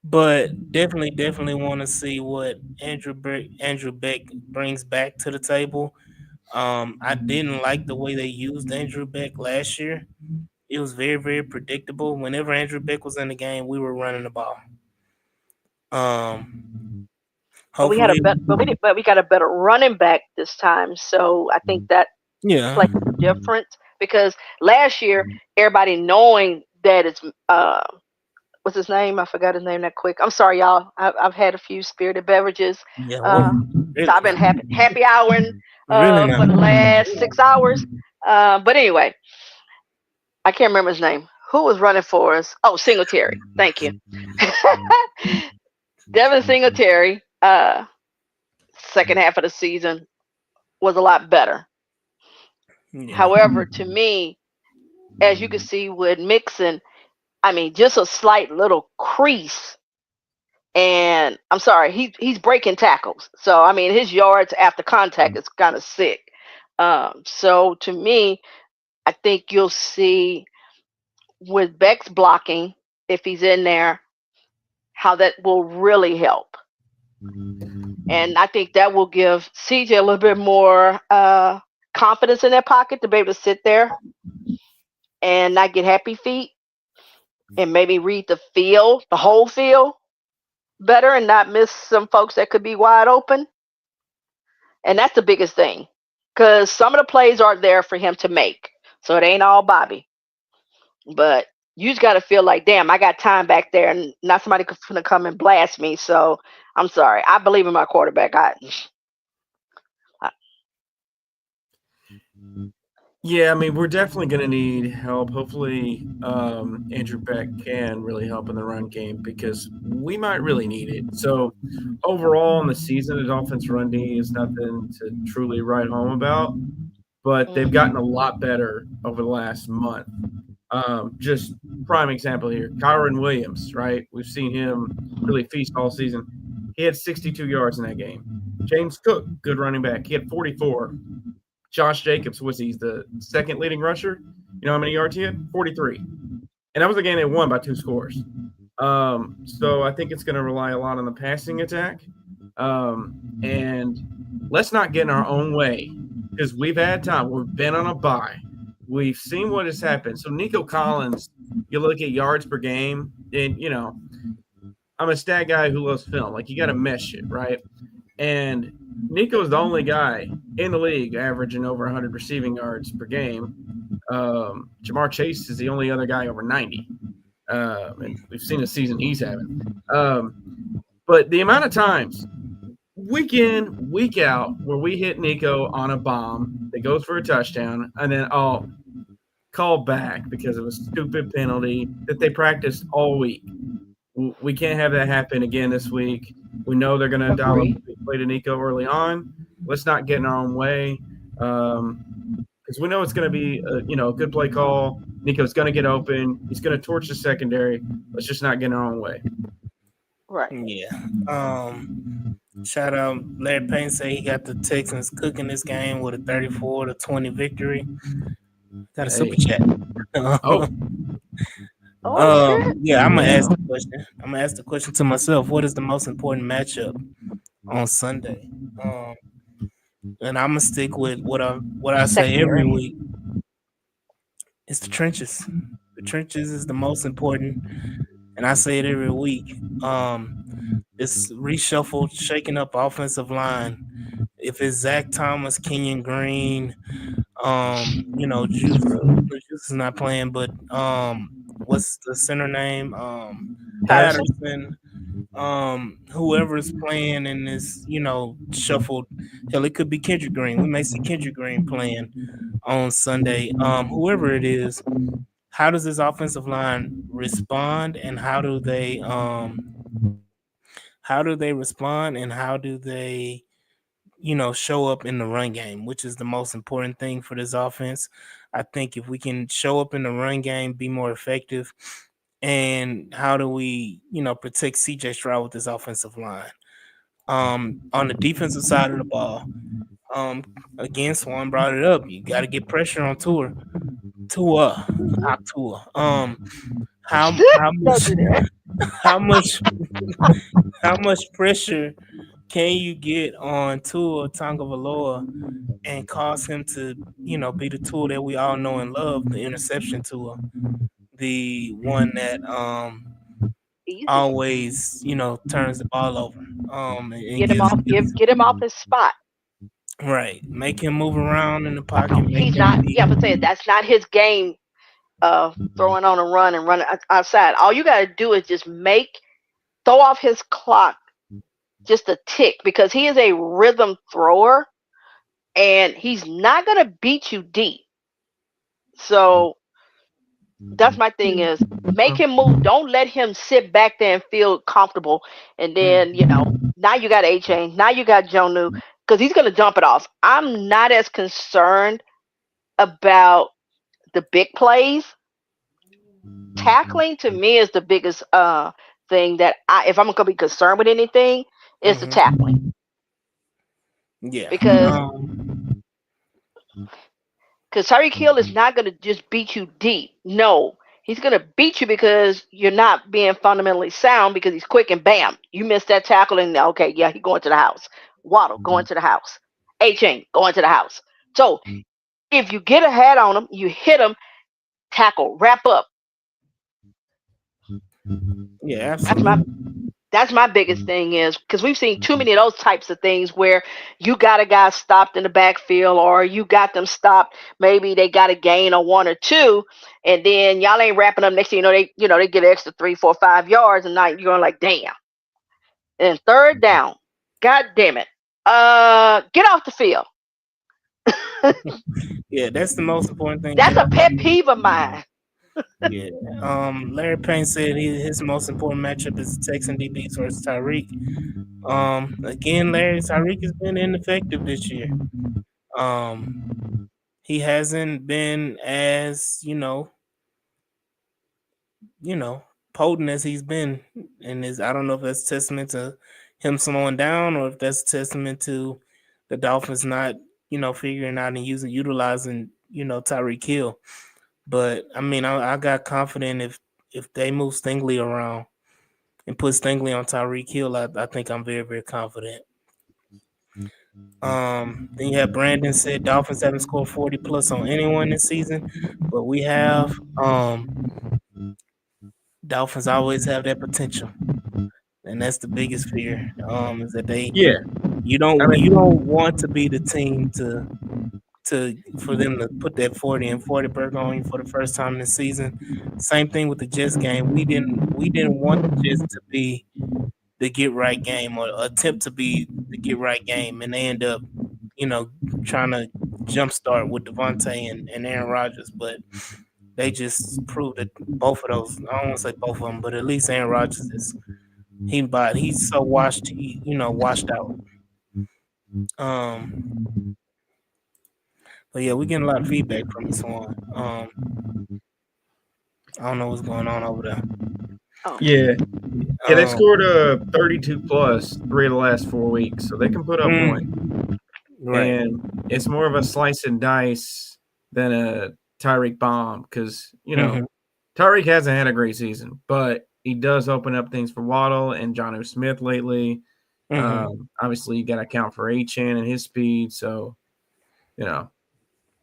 but definitely want to see what Andrew Beck brings back to the table. I didn't like the way they used Andrew Beck last year. It was very predictable. Whenever Andrew Beck was in the game, we were running the ball. Um, But we had a hopefully, but we got a better running back this time. So I think that yeah, plays a difference because last year everybody knowing that it's what's his name? I forgot his name that quick. I'm sorry, y'all. I've had a few spirited beverages. yeah. Whoa, Uh, so really I've been now, happy houring really now. for the last 6 hours. But anyway, I can't remember his name. Who was running for us? Oh, Singletary. Thank you. Devin Singletary, second half of the season was a lot better. Yeah, However, to me, as you can see with Mixon, I mean, just a slight little crease and I'm sorry, he's breaking tackles. So I mean, his yards after contact is kind of sick. So to me, I think you'll see with Beck's blocking, if he's in there, how that will really help. And I think that will give CJ a little bit more confidence in their pocket to be able to sit there and not get happy feet and maybe read the field, the whole field better and not miss some folks that could be wide open. And that's the biggest thing because some of the plays aren't there for him to make. So it ain't all Bobby. But you just got to feel like, damn, I got time back there and not somebody gonna come and blast me. So I'm sorry. I believe in my quarterback. I Yeah, I mean, we're definitely going to need help. Hopefully, Andrew Beck can really help in the run game because we might really need it. So, overall, in the season, the Dolphins' run D is nothing to truly write home about, but they've gotten a mm, lot better over the last month. Just prime example here, Kyron Williams, right? We've seen him really feast all season. He had 62 yards in that game. James Cook, good running back. He had 44. Josh Jacobs was he's the second leading rusher. You know how many yards he had? 43. And that was a game they won by 2 scores. So I think it's going to rely a lot on the passing attack. And let's not get in our own way because we've had time. We've been on a bye. We've seen what has happened. So Nico Collins, you look at yards per game, and I'm a stat guy who loves film. Like you got to mesh it, right? And Nico's the only guy in the league averaging over 100 receiving yards per game. Jamar Chase is the only other guy over 90. And we've seen the season he's having. But the amount of times, week in, week out, where we hit Nico on a bomb that goes for a touchdown, and then call back because of a stupid penalty that they practiced all week. We can't have that happen again this week. We know they're going to dial up play to Nico early on. Let's not get in our own way because we know it's going to be a good play call. Nico's going to get open. He's going to torch the secondary. Let's just not get in our own way. Right. Yeah. Shout out Larry Payne say he got the Texans cooking this game with a 34-20 victory. Got a super chat. Yeah, I'm gonna ask the question. I'm gonna ask the question to myself. What is the most important matchup on Sunday? And I'm gonna stick with what I say every week. It's the trenches. The trenches is the most important, and I say it every week. This reshuffled, shaking up offensive line. If it's Zach Thomas, Kenyon Green, Juice is not playing, but what's the center name? Patterson. Whoever's playing in this, shuffled. Hell, it could be Kendrick Green. We may see Kendrick Green playing on Sunday. Whoever it is, how does this offensive line respond, and how do they respond, and how do they show up in the run game, which is the most important thing for this offense. I think if we can show up in the run game, be more effective, and how do we, protect CJ Stroud with this offensive line? On the defensive side of the ball, again, Swan brought it up. You got to get pressure on Tua. How much how much pressure can you get on Tua Tagovailoa and cause him to, be the tool that we all know and love, the interception Tua, the one that always, turns the ball over. And Get him off his spot. Right. Make him move around in the pocket. He's not. Yeah, I'm saying that's not his game. Throwing on a run and running outside. All you got to do is just throw off his clock just a tick because he is a rhythm thrower and he's not going to beat you deep. So that's my thing is make him move. Don't let him sit back there and feel comfortable. And then, now you got A-Chain. Now you got Jonu because he's going to dump it off. I'm not as concerned about the big plays. Tackling to me is the biggest thing that if I'm going to be concerned with anything, is the tackling. Yeah. Because Tyreek Hill is not going to just beat you deep. No. He's going to beat you because you're not being fundamentally sound because he's quick and bam. You missed that tackle and okay, yeah, he's going to the house. Waddle, going to the house. A-Chain, going to the house. So if you get a head on him, you hit him, tackle, wrap up. Yeah, absolutely. That's my biggest thing is because we've seen too many of those types of things where you got a guy stopped in the backfield or you got them stopped. Maybe they got a gain of 1 or 2, and then y'all ain't wrapping up. Next thing they get an extra 3, 4, 5 yards, and now you're going like, damn. And third down, god damn it, get off the field. Yeah, that's the most important thing. That's a pet peeve of mine. Yeah. Larry Payne said his most important matchup is Texan DBs versus Tyreek. Again, Tyreek has been ineffective this year. He hasn't been as potent as he's been in his. I don't know if that's testament to him slowing down, or if that's a testament to the Dolphins not, figuring out and utilizing, Tyreek Hill. But I mean, I got confident if they move Stingley around and put Stingley on Tyreek Hill, I think I'm very, very confident. Then you have Brandon said Dolphins haven't scored 40 plus on anyone this season, but we have. Dolphins always have that potential, and that's the biggest fear. Is that Yeah, you I don't mean, you don't want to be the team to for them to put that 40 and 40 burger on you for the first time this season. Same thing with the Jets game. We didn't want the Jets to be the get right game or attempt to be the get right game, and they end up, you know, trying to jumpstart with Devontae and Aaron Rodgers, but they just proved that both of those. I don't want to say both of them, but at least Aaron Rodgers is he's so washed washed out. Um, but yeah, we're getting a lot of feedback from you, Swan. I don't know what's going on over there. Oh, yeah, yeah. They've Um, scored 32 plus 3 of the last 4 weeks, so they can put up points. right. And it's more of a slice and dice than a Tyreek bomb because Mm-hmm. Tyreek hasn't had a great season, but he does open up things for Waddle and John Smith lately. Mm-hmm. Obviously, you got to account for Achan and his speed. So, you know,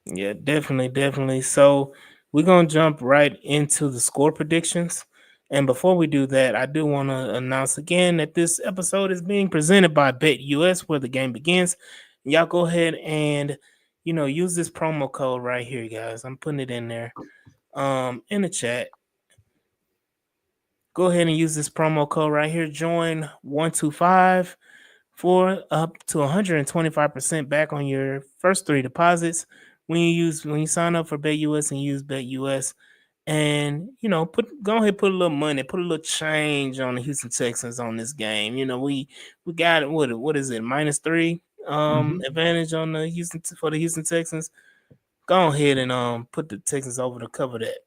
Yeah, definitely, definitely. So we're gonna jump right into the score predictions. And before we do that, I do want to announce again that this episode is being presented by BetUS, where the game begins. Y'all go ahead and use this promo code right here, guys. I'm putting it in there, in the chat. Go ahead and use this promo code right here. Join 125 for up to 125% back on your first 3 deposits when you sign up for BetUS and use BetUS. And go ahead, put a little money, put a little change on the Houston Texans on this game. We got it. What is it? -3 advantage on the Houston Texans. Go ahead and put the Texans over to cover that.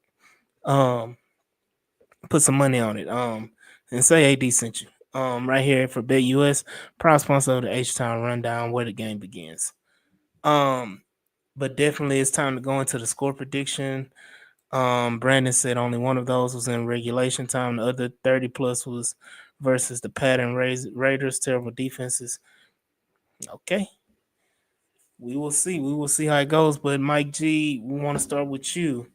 Put some money on it. And say AD sent you. Right here for BetUS, proud sponsor of the H-Town Rundown, where the game begins. But definitely it's time to go into the score prediction. Brandon said only one of those was in regulation time. The other 30 plus was versus the pattern Raiders, terrible defenses. Okay. We will see. We will see how it goes. But Mike G, we want to start with you.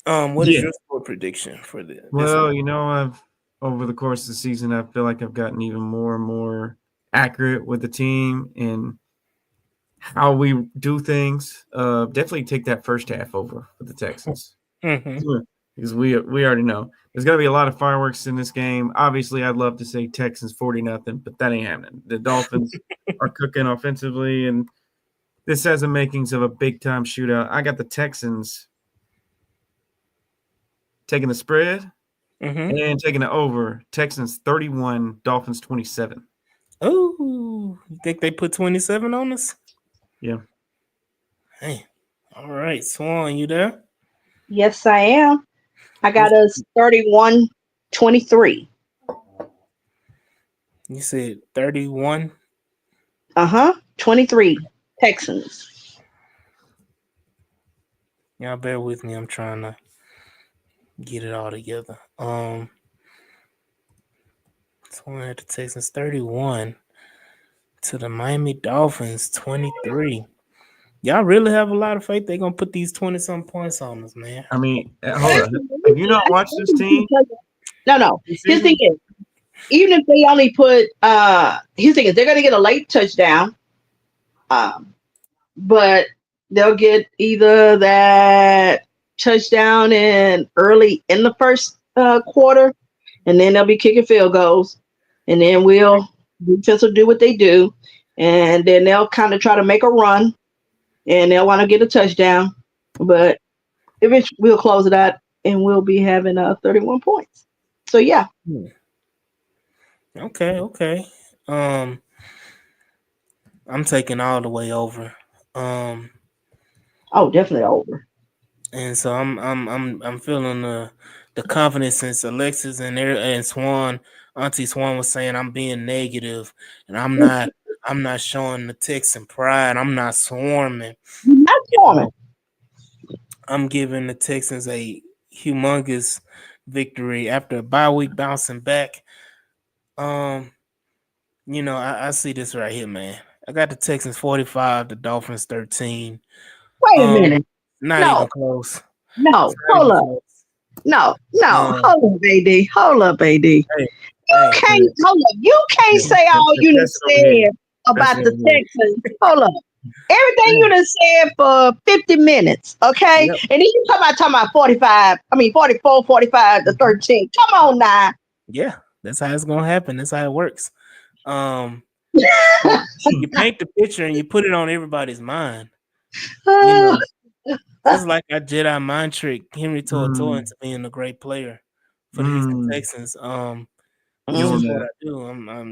What is yeah. your score prediction for this Well, week? I've over the course of the season, I feel like I've gotten even more and more accurate with the team and how we do things. Definitely take that first half over for the Texans. Mm-hmm. Sure. Because we already know there's going to be a lot of fireworks in this game. Obviously, I'd love to say Texans 40-0, but that ain't happening. The Dolphins are cooking offensively, and this has the makings of a big time shootout. I got the Texans taking the spread Mm-hmm. and taking it over. Texans 31, Dolphins 27. Oh, you think they put 27 on us? Yeah. Hey, all right, Swan, you there? yes, I am. I got What's- us 31-23. You said 31. 23 Texans. Y'all bear with me. I'm trying to get it all together. Swan had the Texans 31 to the Miami Dolphins 23. Y'all really have a lot of faith they're gonna put these 20-some points on us, man. I mean, hold on. Have you not watched this team No. this His thing season? is, even if they only put his thing is they're gonna get a late touchdown. But they'll get either that touchdown in early in the first quarter, and then they'll be kicking field goals, and then defense will do what they do, and then they'll kind of try to make a run, and they'll want to get a touchdown, but eventually we'll close it out, and we'll be having 31 points. So yeah. Okay. Um, I'm taking all the way over. Oh, definitely over. And so I'm feeling the confidence since Alexis and Swan. Auntie Swan was saying I'm being negative, and I'm not showing the Texan pride. I'm not swarming. Not You Foreman. know, I'm giving the Texans a humongous victory after a bye week bouncing back. Um, I see this right here, man. I got the Texans 45, the Dolphins 13. Wait a Um, minute. not even No, close. It's no, not hold even up. close. No, no, Um, hold up, AD. Hold up, AD. hey, You hey, can't hold up. You can't Yeah, say all you done pass it over here. said Pass about it the over here. Texans. Hold up. Everything you done said for 50 minutes, okay? Yep. And then you talking about 45, 44, 45 to Mhm. 13. Come on now. Yeah, that's how it's gonna happen. That's how it works. Um, you paint the picture and you put it on everybody's mind. You know, just like our Jedi mind trick, Henry Tortor Mm, into being a great player for the Houston mm. Texans. You This is on what that? I do. I'm Like,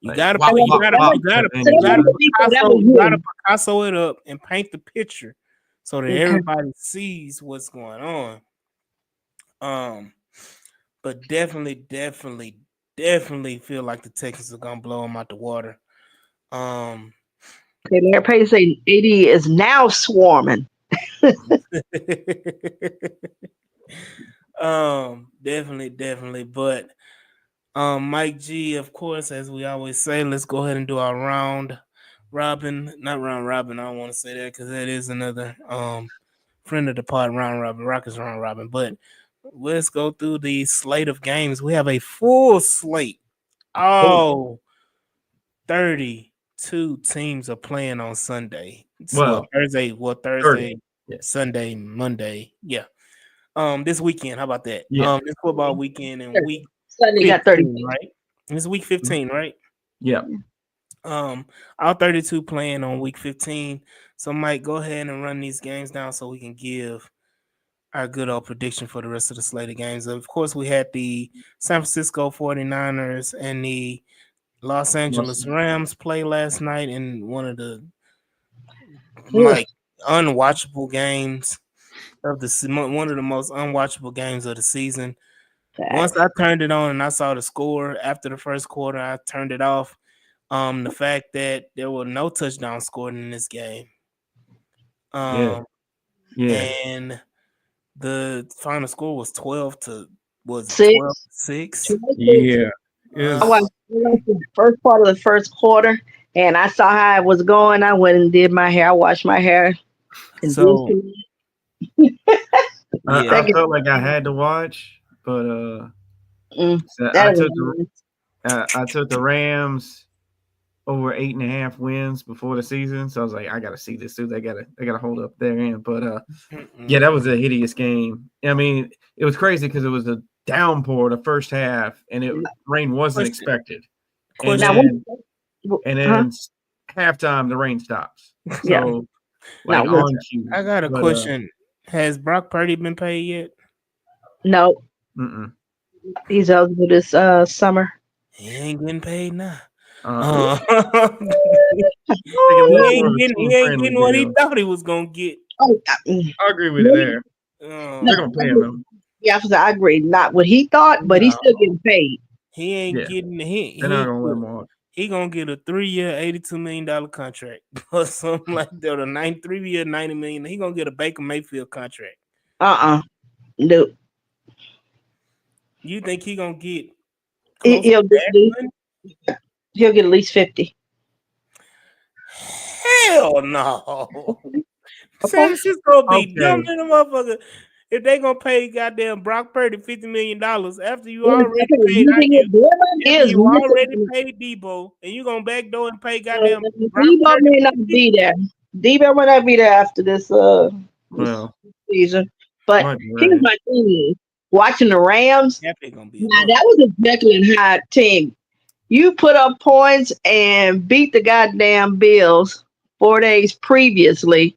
you like gotta wop paint, wop wop type So energy. You gotta Picasso it up and paint the picture so that okay. everybody sees what's going on. Um, but definitely feel like the Texans are gonna blow them out the water. Um, Okay, Mayor Payne say AD is now swarming. definitely. But Mike G, of course, as we always say, let's go ahead and do our round robin. Not round robin. I don't want to say that because that is another friend of the pod, round robin, Rockets round robin. But let's go through the slate of games. We have a full slate. Oh, 32 teams are playing on Sunday. It's Well, Thursday? Thursday. Thursday, Yeah. Sunday, Monday. Yeah. This weekend. How about that? Yeah. This football weekend in week Sunday got 30. 15, right? It's week 15, right? Yeah. Um, all 32 playing on week 15. So Mike, go ahead and run these games down so we can give our good old prediction for the rest of the slate of games. Of course, we had the San Francisco 49ers and the Los Angeles Rams play last night in one of the Ugh, like unwatchable games of one of the most unwatchable games of the season. Once I turned it on and I saw the score after the first quarter, I turned it off. The fact that there were no touchdowns scored in this game. Yeah. Yeah. And the final score was 12 to was it 12 6. to 6? 12. Yeah. I Uh, Is watched the first part of the first quarter, and I saw how it was going. I went and did my hair. I washed my hair and did so some yeah. I second. felt like I had to watch, but so That is I took the Rams over 8.5 wins before the season. So I was like, I gotta see this too. They gotta hold up their end. But yeah, that was a hideous game. I mean, it was crazy because it was a downpour the first half, and rain wasn't Question. expected. And now. Question. then and Huh? then halftime the rain stops. Yeah. So No, like on listen. cue. I got a But question. Has Brock Purdy been paid yet? No, mm-mm. he's eligible this summer. He ain't getting paid now. Uh Uh, Thinking he more ain't of a getting team he ain't friendly getting what he deal. thought he was gonna get. Oh, I agree with it no, there. They're Um, gonna pay him though. yeah, I agree. Not what he thought, but he's no, still getting paid. he ain't Yeah. getting They're not gonna let him walk. he gonna get a 3-year, $82 million contract or something like that. Or 3 year, $90 million. He gonna get a Baker Mayfield contract. No, You think he gonna get he, close to he'll get at that least, money? he'll get at least 50. Hell no. San Okay. Francisco be dumb Okay. in the motherfucker if they gonna pay goddamn Brock Purdy $50 million after you And already okay, paid you think Ike, after is you already missing. paid Debo, and you gonna backdoor and pay goddamn Brock Debo Purdy may not 50? be there. Debo may not be there after this Well, season. But might be here's right. my thing: is, watching the Rams. That pick gonna be a Now buck. that was a Jekyll and Hyde team. You put up points and beat the goddamn Bills 4 days previously.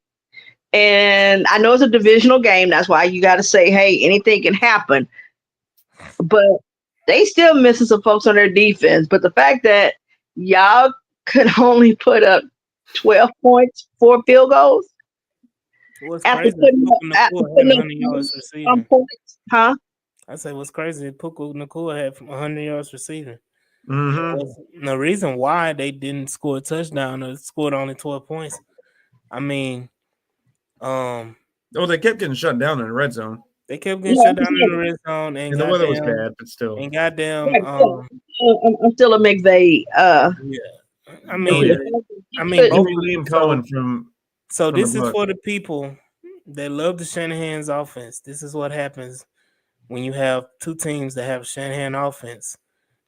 And I know it's a divisional game. That's why you got to say, hey, anything can happen. But they still missing some folks on their defense. But the fact that y'all could only put up 12 points, 4 field goals What's after crazy is Puka after Nacua had putting up 100 yards some receiving. points, huh? I say what's crazy. Puka Nakua had from 100 yards receiving. Mm-hmm. The reason why they didn't score a touchdown or scored only 12 points. I mean, Oh, they kept getting shut down in the red zone, they kept getting Yeah, shut I'm down in the saying, red zone and and the weather was goddamn bad, but still. and goddamn yeah, I'm still a McVay. yeah. I Oh mean yeah, both give Couldn't. me Liam so Cohen so from the this is Bucks. for the people that love the Shanahan's offense. This is what happens when you have two teams that have Shanahan offense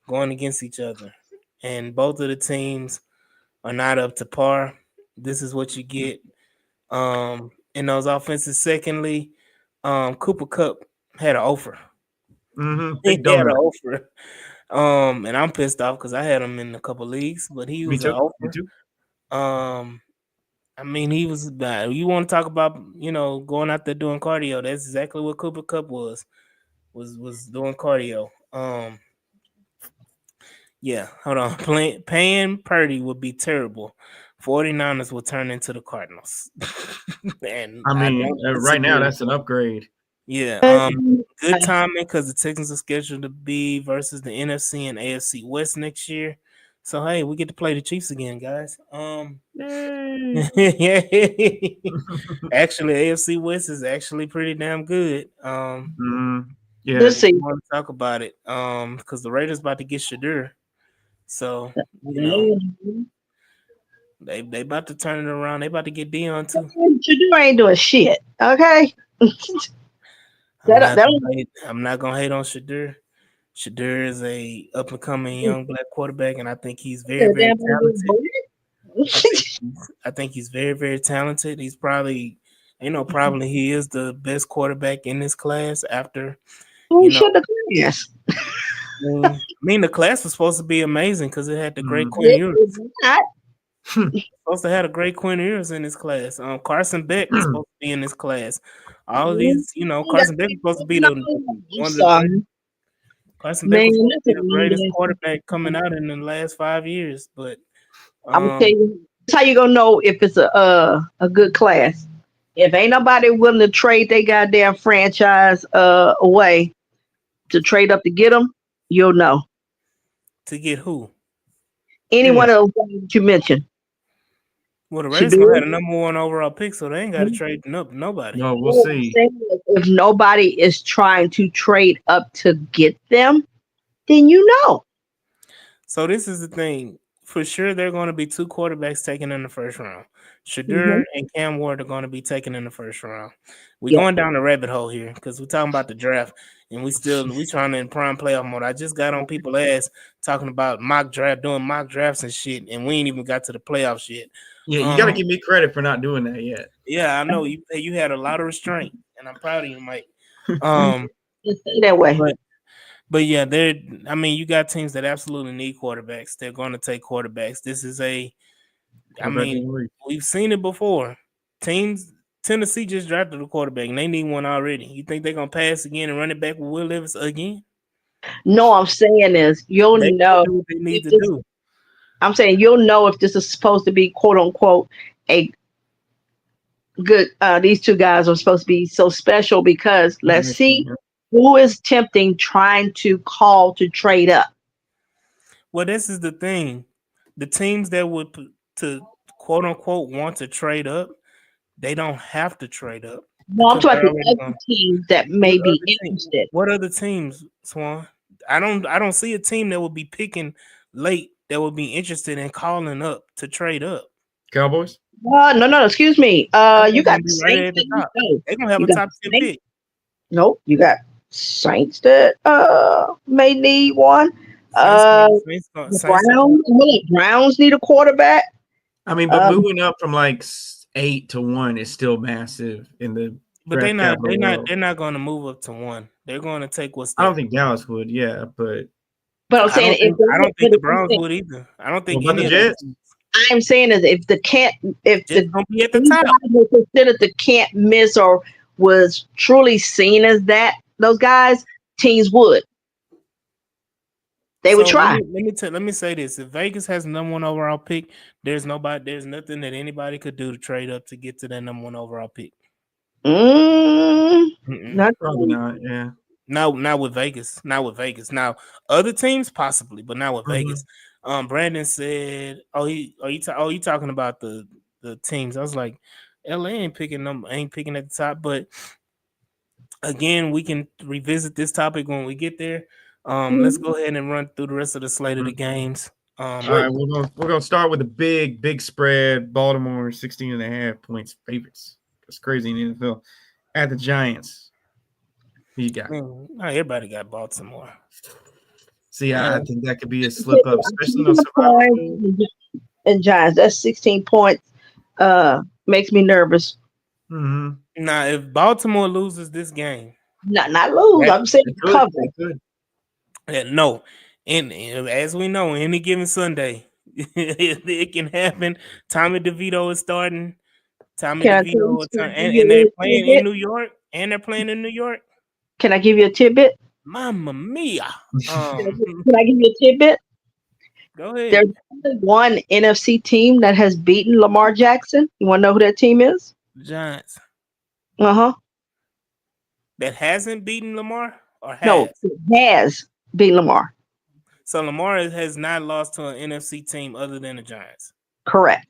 going against each other, and both of the teams are not up to par. This is what you get in those offenses. Secondly, Cooper Cup had an offer. Mm-hmm. He Big had an donut. offer. And I'm pissed off because I had him in a couple leagues, but he Me was an too. Me offer. too. Um, I mean, he was bad. You want to talk about, going out there doing cardio? That's exactly what Cooper Cup was doing cardio. Yeah, hold on. Paying Purdy would be terrible. 49ers will turn into the Cardinals. And I I mean, don't right now disagree. that's an upgrade. Yeah, good I timing because the Texans are scheduled to be versus the NFC and AFC West next year. So hey, we get to play the Chiefs again, guys. Yay! Yeah. Actually, AFC West is actually pretty damn good. Yeah, Let's If see. you want to talk about it, because the Raiders about to get Shadur, so you know they about to turn it around. They about to get Dion too. Shador ain't doing shit. Okay. That I'm not gonna hate on Shadur. Shadur is a up and coming young black quarterback, and I think he's very, very damn talented. I think boy. I think he's very, very talented. He's probably, probably he is the best quarterback in this class. After, Who you know, should the class? I mean, the class was supposed to be amazing because it had the great mm. Quinn Ewers. It's not. Supposed to have a great Quinn Ewers in this class. Carson Beck was supposed to be in this class. All of these, Carson Beck was supposed to be No, the I'm one of the great. sorry. Carson Beck Man, was supposed to that's be a the greatest mean quarterback coming out in the last 5 years, but I'm gonna tell um, you that's how you gonna know if it's a good class. If ain't nobody willing to trade their goddamn franchise away to trade up to get them, you'll know. to get who? Any Yeah. one of those guys that you mentioned Well, the should Raiders do gonna have it. the number one overall pick, so they ain't got to trade up nobody. No, we'll What I'm see. saying is, if nobody is trying to trade up to get them, then you know. So this is the thing. For sure, there are going to be two quarterbacks taken in the first round. Hmm. Shadur and Cam Ward are going to be taken in the first round. We're Yeah. going down the rabbit hole here because we're talking about the draft, and we trying to in prime playoff mode. I just got on people's ass talking about doing mock drafts and shit, and we ain't even got to the playoffs yet. Yeah, you got to Um, give me credit for not doing that yet. yeah, I know you had a lot of restraint, and I'm proud of you, Mike. Um, Just stay that way. but But yeah, I mean, you got teams that absolutely need quarterbacks. They're going to take quarterbacks. I Quarterback mean, in the league. we've seen it before. Tennessee just drafted a quarterback and they need one already. You think they're going to pass again and run it back with Will Levis again? No, I'm saying is They you'll gonna know do what they need if to this. do. I'm saying you'll know if this is supposed to be quote unquote a good. These two guys are supposed to be so special because let's Nice one, see yeah. who is tempting trying to call to trade up. Well, this is the thing. The teams that would to quote unquote want to trade up, they don't have to trade up No, I'm because talking they're about the already other going. teams that What may be other team? interested. What other teams, Swan? I don't see a team that would be picking late that would be interested in calling up to trade up. Cowboys. No, no, excuse me. They're You got gonna be right Saints at the that top. no, They're gonna have you a got top 10 Saints. pick. Nope, you got Saints that may need one. Saints Uh, gonna Saints gonna the Saints gonna Browns, well, the Browns need a quarterback. I mean, but Um, moving up from like 8 to 1 is still massive in the but draft capital world. they're not gonna move up to one. They're gonna take what's I don't there. think Dallas would, yeah, but but I'm saying if I don't they, think the but I'm Browns saying, would either. I don't what think about the any of those Jets? teams. I'm saying is if Jets the gonna be at the these top. guys were considered the can't miss or was truly seen as that, those guys, teams would. They would So try. let me say this: if Vegas has the number one overall pick, there's nothing that anybody could do to trade up to get to that number one overall pick. Mm, Mm-mm. not Probably not, yeah. Not with Vegas. Not with Vegas. Now other teams possibly, but not with Mhm. Vegas. Brandon said, "Oh, you talking about the teams?" I was like, "LA ain't picking at the top." But again, we can revisit this topic when we get there. Let's go ahead and run through the rest of the slate of the games. All right, we're gonna start with a big spread. Baltimore 16.5 points favorites. That's crazy in the NFL. At the Giants. Who you got? Everybody got Baltimore. See, I think that could be a slip up, especially in those survivor games. Points and Giants. That's 16 points. Makes me nervous. Mm-hmm. Now, if Baltimore loses this game, Not lose. that, I'm saying They could. cover. They could. no, and as we know, any given Sunday, it can happen. Tommy DeVito is starting. Tommy Can I tell you? DeVito, Can I give and they're you a playing in tidbit? New York, and they're playing in New York. Can I give you a tidbit? Mamma mia! Can I give you a tidbit? Go ahead. There's only one NFC team that has beaten Lamar Jackson. You want to know who that team is? Giants Uh huh. that hasn't beaten Lamar or No, has. it has beaten Lamar. So Lamar has not lost to an NFC team other than the Giants. Correct.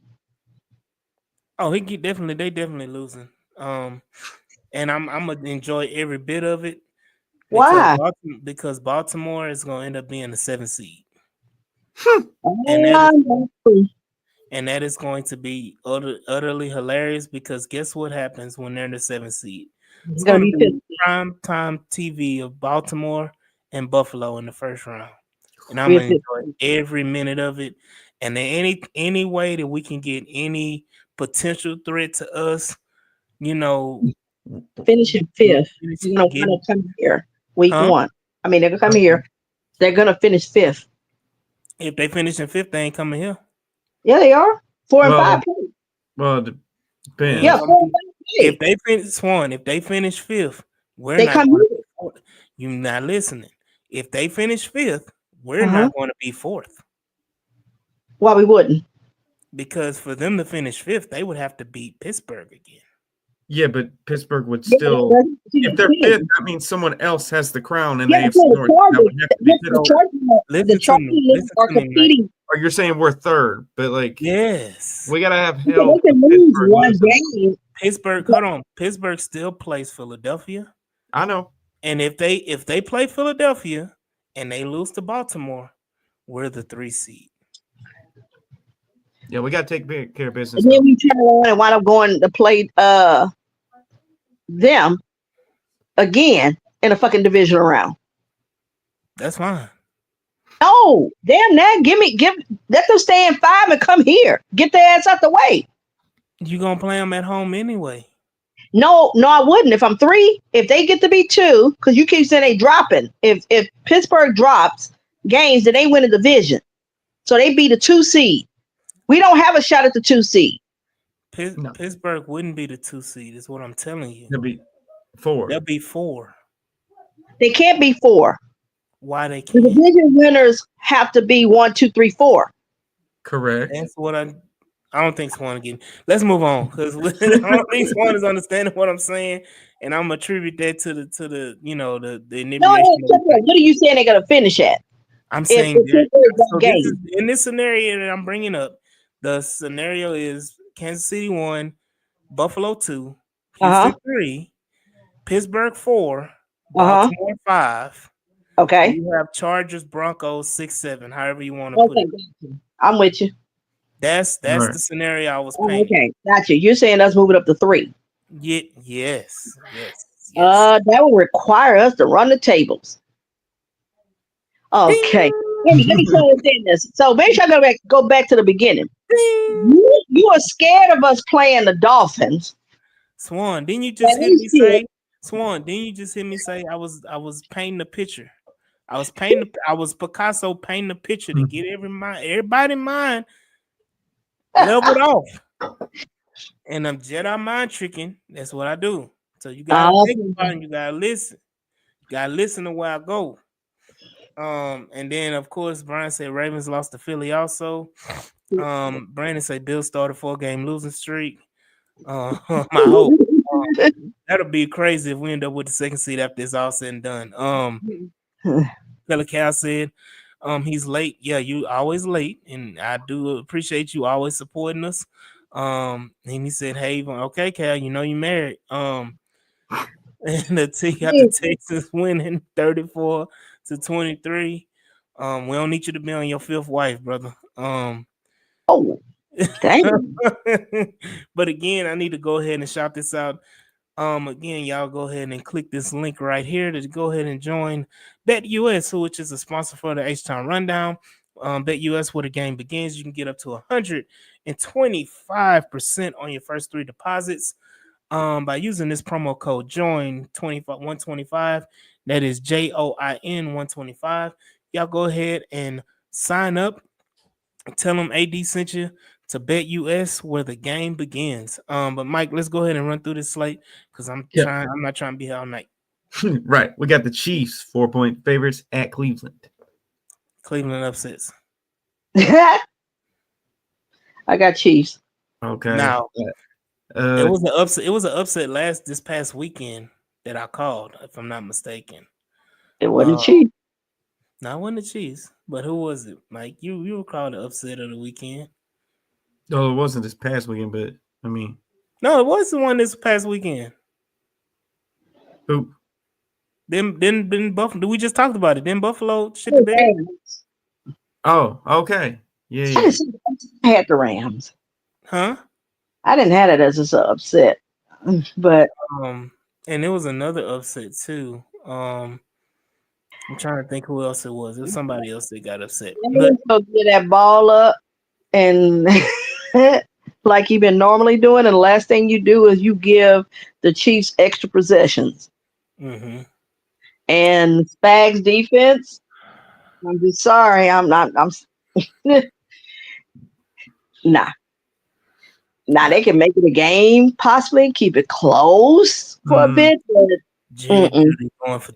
Oh, they definitely losing. And I'm gonna enjoy every bit of it Why? because Baltimore is gonna end up being the 7th seed, and that is Oh, and that is going to be utterly hilarious because guess what happens when they're in the 7th seed? It's it's gonna going to be be 50. prime time TV of Baltimore and Buffalo in the first round, and I'm We're gonna 50. enjoy every minute of it. And then any way that we can get any potential threat to us, you know, Finishing fifth. You know, get want to come here week huh? one. I mean, they're gonna come here. They're gonna finish fifth. If they finish in 5th, they ain't coming here. Yeah, they are 4 and 5 Well, points. it They ain't Yeah, depends. gonna 4 and be. 5 If points. they finish Swan, if they finish 5th, we're They not come going to here. be fourth. You're not listening. If they finish 5th, we're Uh huh. not going to be 4th Why we wouldn't? because for them to finish 5th, they would have to beat Pittsburgh again. Yeah, but Pittsburgh would Yeah, still. that's If they're fifth, that means someone else has the crown in the yeah, AFC so the North. That Chargers, would have to be the Pittsburgh. So Chargers, the listen to me. Chargers Listen are to me, Mike. competing. Or you're saying we're third, but like Yes, we gotta have Because help they of can lose Pittsburgh one losing. game. Pittsburgh. But Hold on. Pittsburgh still plays Philadelphia, I know. and if they play Philadelphia and they lose to Baltimore, we're the 3 seed. Yeah, we gotta take care of business then though. we turn around and wind up going to play them again in a fucking divisional round. That's fine. No, damn that. Let them stay in 5 and come here. Get their ass out the way. You gonna play them at home anyway. No, I wouldn't. If I'm 3, if they get to be 2, because you keep saying they dropping. If Pittsburgh drops games, then they win a division. So they be the 2 seed. We don't have a shot at the 2 seed. No, Pittsburgh wouldn't be the 2 seed, is what I'm telling you. it'll be 4. They'll be 4. They can't be 4. Why they The can't? division winners have to be 1, 2, 3, 4. Correct. That's what I don't think Swan again. Let's move on because I don't think Swan is understanding what I'm saying, and I'm attribute that to the the No, inebriation. what are you saying they're gonna finish at? I'm If saying that. Pittsburgh So got this is game. in this scenario that I'm bringing up. The scenario is Kansas City 1, Buffalo 2, Uh-huh. Houston 3, Pittsburgh 4, Uh-huh. Baltimore 5. Okay. You have Chargers, Broncos 6, 7. However you want to put Okay, it. gotcha. I'm with you. That's Right. the scenario I was Oh, painting. okay, gotcha. You're saying us moving up to 3. Yes. That will require us to run the tables. Okay. Let me try to understand this. So make sure I go back to the beginning. You are scared of us playing the Dolphins. Swan, didn't you just And hear we me still say? Swan, didn't you just hear me say I was painting a picture? I was Picasso painting a picture to get everybody mind leveled off. And I'm Jedi mind tricking. That's what I do. So you gotta think about it. You gotta listen. You gotta listen to where I go. And then of course Brian said Ravens lost to Philly also. Brandon said Bill started 4-game losing streak. My hope. That'll be crazy if we end up with the second seed after it's all said and done. Fella Cal said, he's late. Yeah, you always late, and I do appreciate you always supporting us. And he said, "Hey, okay, Cal, you know you married." And the team got the Texans winning 34-23. We don't need you to be on your fifth wife, brother. Oh, dang. But again, I need to go ahead and shout this out. Again, y'all go ahead and click this link right here to go ahead and join BetUS, which is a sponsor for the H-Town Rundown. BetUS, where the game begins, you can get up to 125% on your first 3 deposits. By using this promo code JOIN 125, that is JOIN 125. Y'all go ahead and sign up. Tell them AD sent you to BetUS, where the game begins. But Mike, let's go ahead and run through this slate because I'm not trying to be here all night. Right. We got the Chiefs 4-point favorites at Cleveland. Cleveland upsets. I got Chiefs. Okay. Now it was an upset. It was an upset this past weekend that I called, if I'm not mistaken. It wasn't Chiefs. No, it wasn't the Chiefs, but who was it, Mike? You were called the upset of the weekend. No, it wasn't this past weekend, but I mean, no, it was the one this past weekend. Who? Then Buffalo. We just talked about it. Then Buffalo shit the bed. Oh, okay. Yeah. I had the Rams. Huh? I didn't have it as an upset, but and there was another upset too. I'm trying to think who else it was. It was somebody else that got upset. But so get that ball up and like you've been normally doing, and the last thing you do is you give the Chiefs extra possessions. Mm-hmm. And Spags defense, I'm just sorry, I'm nah. Now they can make it a game, possibly keep it close for a bit. But going for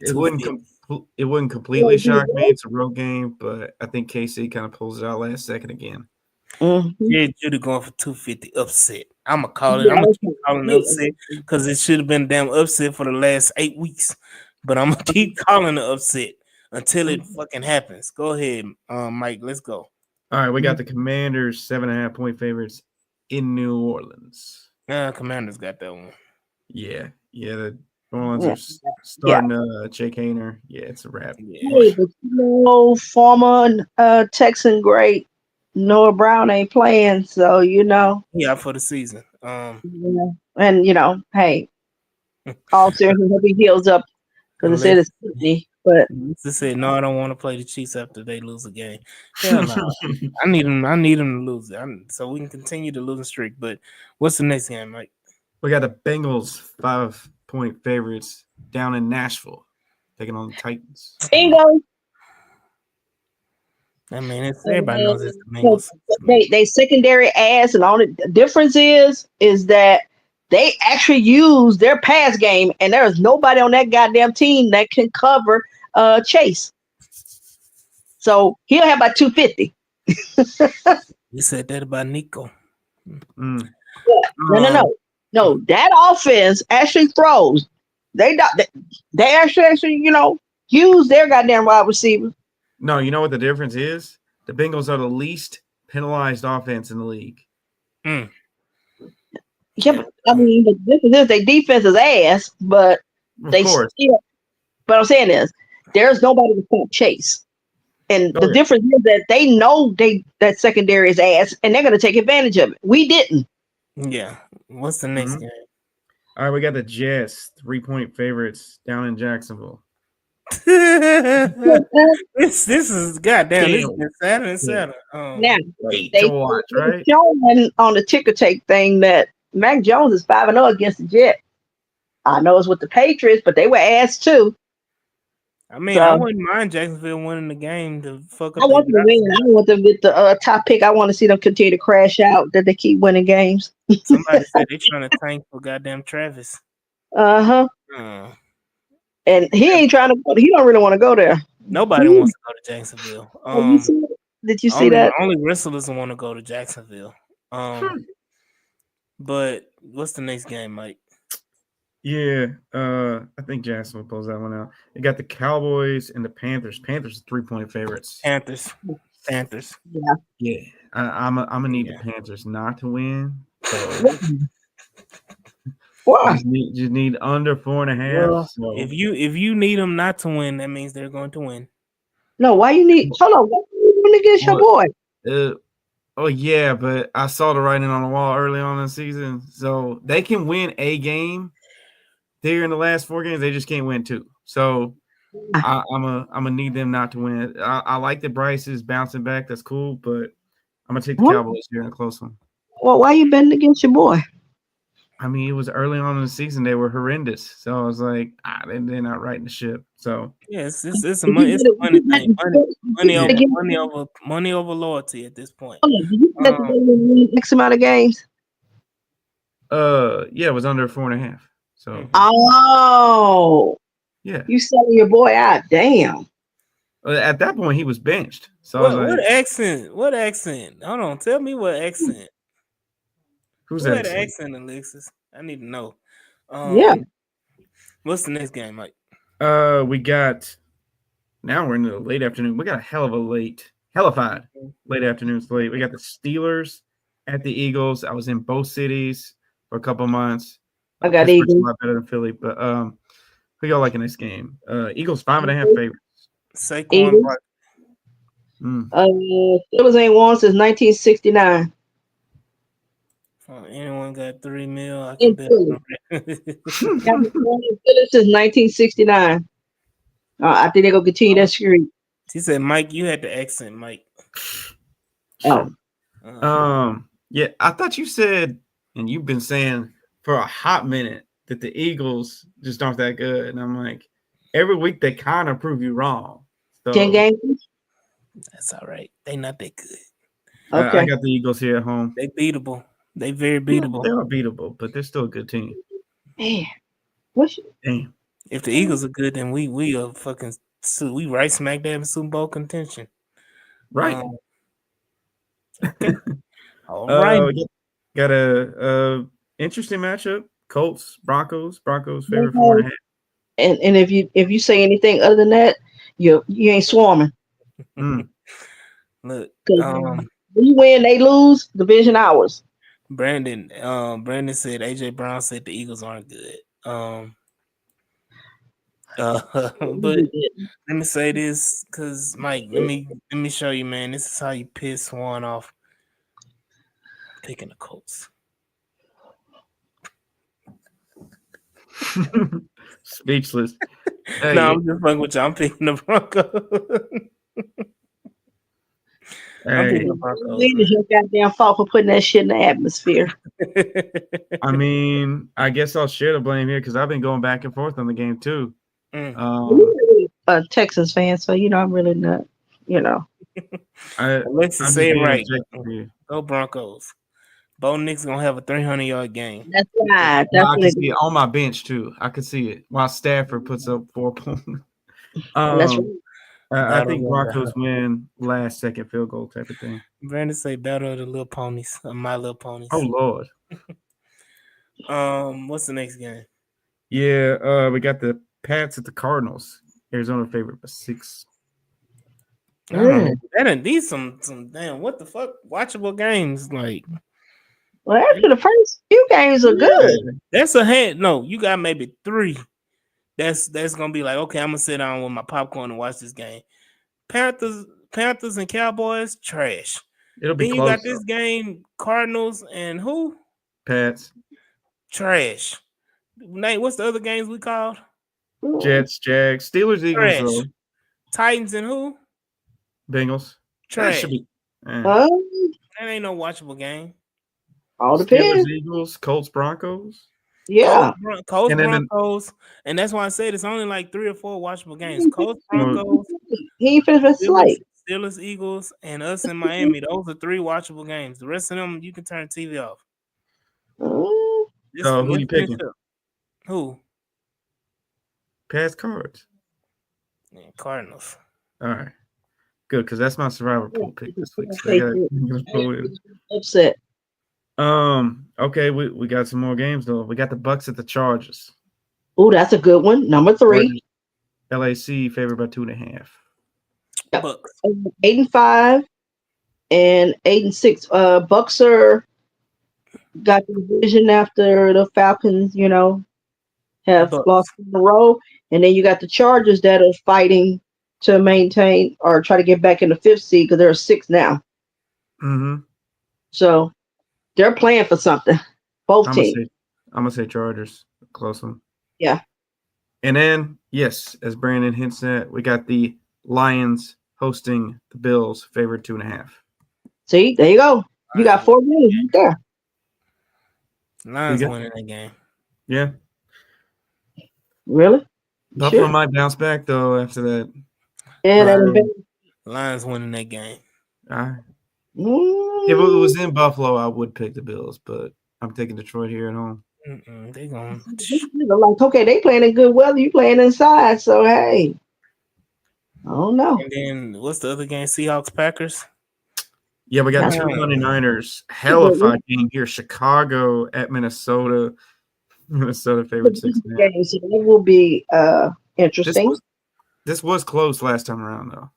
it wouldn't completely shock me. It's a road game, but I think KC kind of pulls it out last second again. Yeah, Judy going for 250 upset. I'm gonna call it. I'm gonna keep calling it upset because it should have been damn upset for the last 8 weeks. But I'm gonna keep calling it upset until it fucking happens. Go ahead, Mike. Let's go. All right, we got the Commanders 7.5-point favorites in New Orleans. Commanders got that one. Yeah. The New Orleans are starting Jake Hayner. Yeah, it's a wrap. Hey, but former Texan great Noah Brown ain't playing, so Yeah, for the season. And hey, all seriously, hope he heals up because it said it's Sydney. But they said no, I don't want to play the Chiefs after they lose a game. Hell no, I need them to lose it, so we can continue the losing streak. But what's the next game, Mike? We got the Bengals 5-point favorites down in Nashville, taking on the Titans. Bingo. I mean, everybody knows it's the Bengals. They secondary ass, and all the difference is that they actually use their pass game, and there is nobody on that goddamn team that can cover Chase. So he'll have about 250. You said that about Nico. No. That offense actually throws. They actually use their goddamn wide receiver. No, you know what the difference is? The Bengals are the least penalized offense in the league. Yeah, but I mean, the difference is their defense is ass, but still. But I'm saying is, there's nobody to stop Chase, and the difference is that they know that secondary is ass, and they're going to take advantage of it. We didn't. Yeah. What's the next game? All right, we got the Jets 3-point favorites down in Jacksonville. This is goddamn. This is sadder and sadder. Now they showing on the ticker tape thing that Mac Jones is 5-0 against the Jets. I know it's with the Patriots, but they were ass too. I mean, I wouldn't mind Jacksonville winning the game to fuck up. I want them to win. I don't want them to get the top pick. I want to see them continue to crash out. That they keep winning games. Somebody said they're trying to tank for goddamn Travis. And he ain't trying to. He don't really want to go there. Nobody wants to go to Jacksonville. Did you see that? Only wrestlers want to go to Jacksonville. But what's the next game, Mike? Yeah, I think Jackson will close that one out. They got the Cowboys and the Panthers. Panthers are 3-point favorites. Panthers. Yeah, I'm gonna need the Panthers not to win. So Why? just need under 4.5. Well, so. if you need them not to win, that means they're going to win. No, why you need? Hold on, why you need against your boy? Oh yeah, but I saw the writing on the wall early on in the season, so they can win a game. They're in the last 4 games, they just can't win 2. So I'm gonna need them not to win. I like that Bryce is bouncing back. That's cool, but I'm gonna take the Cowboys here in a close one. Well, why you betting against your boy? I mean, it was early on in the season; they were horrendous. So I was like, they're not riding the ship. So it's a money thing. Money over loyalty at this point. Did you bet the win X amount of games? Yeah, it was under 4.5. So yeah, you selling your boy out? Damn. At that point, he was benched. So what accent? What accent? Hold on, tell me what accent. Who's that? Who had an accent, Alexis? I need to know. What's the next game, Mike? We got. Now we're in the late afternoon. We got a hellified late afternoon slate. We got the Steelers at the Eagles. I was in both cities for a couple months. I got Eagles. A lot better than Philly, but who y'all like in this game? Eagles 5.5 favorites. Saquon. Steelers ain't won since 1969. Anyone got $3 million? I can bet. Since 1969. I think they're gonna continue that streak. She said, "Mike, you had the accent, Mike." Yeah, I thought you said, and you've been saying for a hot minute that the Eagles just aren't that good, and I'm like, every week they kind of prove you wrong. So, 10 games. That's all right. They not that good. Okay, I got the Eagles here at home. They beatable. They very beatable. They are beatable, but they're still a good team. Man, damn. If the Eagles are good, then we are fucking we right smack dab in Super Bowl contention. Right. Okay. All right. Got a interesting matchup. Colts, Broncos favorite 4.5. And if you say anything other than that, you ain't swarming. Look, we win, they lose, division ours. Brandon said AJ Brown said the Eagles aren't good. But let me say this, because Mike, let me show you, man. This is how you piss one off. Picking the Colts. Speechless. Hey. No, I'm just fucking with you. I'm picking the Broncos. I'm picking the Broncos. It's your goddamn fault for putting that shit in the atmosphere. I mean, I guess I'll share the blame here because I've been going back and forth on the game too. A Texas fan, so I'm really not. Alexis, say it right. Go Broncos. Bo Nick's gonna have a 300-yard game. That's right. That's I can see it on my bench too. I could see it while Stafford puts up 4 points. That's right. I think Broncos win last second field goal type of thing. Brandon say battle of the little ponies, My Little Ponies. Oh Lord. What's the next game? Yeah, we got the Pats at the Cardinals. Arizona favorite by 6. That these some damn what the fuck watchable games like. Well, after the first few games are good. That's a hand. No, you got maybe 3. That's gonna be like, okay, I'm gonna sit down with my popcorn and watch this game. Panthers and Cowboys, trash. It'll be then close. You got this game, Cardinals and who? Pats. Trash. Nate, what's the other games we called? Jets, Jags, Steelers, Eagles. Though. Titans and who? Bengals. Trash. That should be. That ain't no watchable game. All depends. Steelers, Eagles, Colts, Broncos. Yeah. Colts, Broncos. And that's why I said it's only like 3 or 4 watchable games. Colts, Broncos. He ain't finished the slate. Steelers, Eagles, and us in Miami. Those are 3 watchable games. The rest of them, you can turn TV off. So who you picking? Who? Pats, Cards. Yeah, Cardinals. All right. Good, because that's my survivor pool pick this week. So I got upset. Okay, we got some more games though. We got the Bucks at the Chargers. Oh, that's a good one. Number 3. LAC favored by 2.5. Yep. Bucks. 8-5 and 8-6. Bucks got the division after the Falcons, have lost in a row. And then you got the Chargers that are fighting to maintain or try to get back in the 5th seed because they're 6 now. Mm-hmm. So they're playing for something. Both teams. I'm gonna say Chargers. Close one. Yeah. And then, yes, as Brandon hints at, we got the Lions hosting the Bills, favored 2.5. See, there you go. You got 4 games right there. Lions winning that game. Yeah. Really? Buffalo might bounce back though after that. Yeah, Lions winning that game. If it was in Buffalo, I would pick the Bills, but I'm taking Detroit here at home. They going like, okay, they playing in good weather. You playing inside, so hey, I don't know. And then what's the other game? Seahawks Packers. Yeah, we got 2 Monday Niners. Hell of a game here. Chicago at Minnesota. Minnesota favored 6.5. So it will be interesting. This was close last time around though.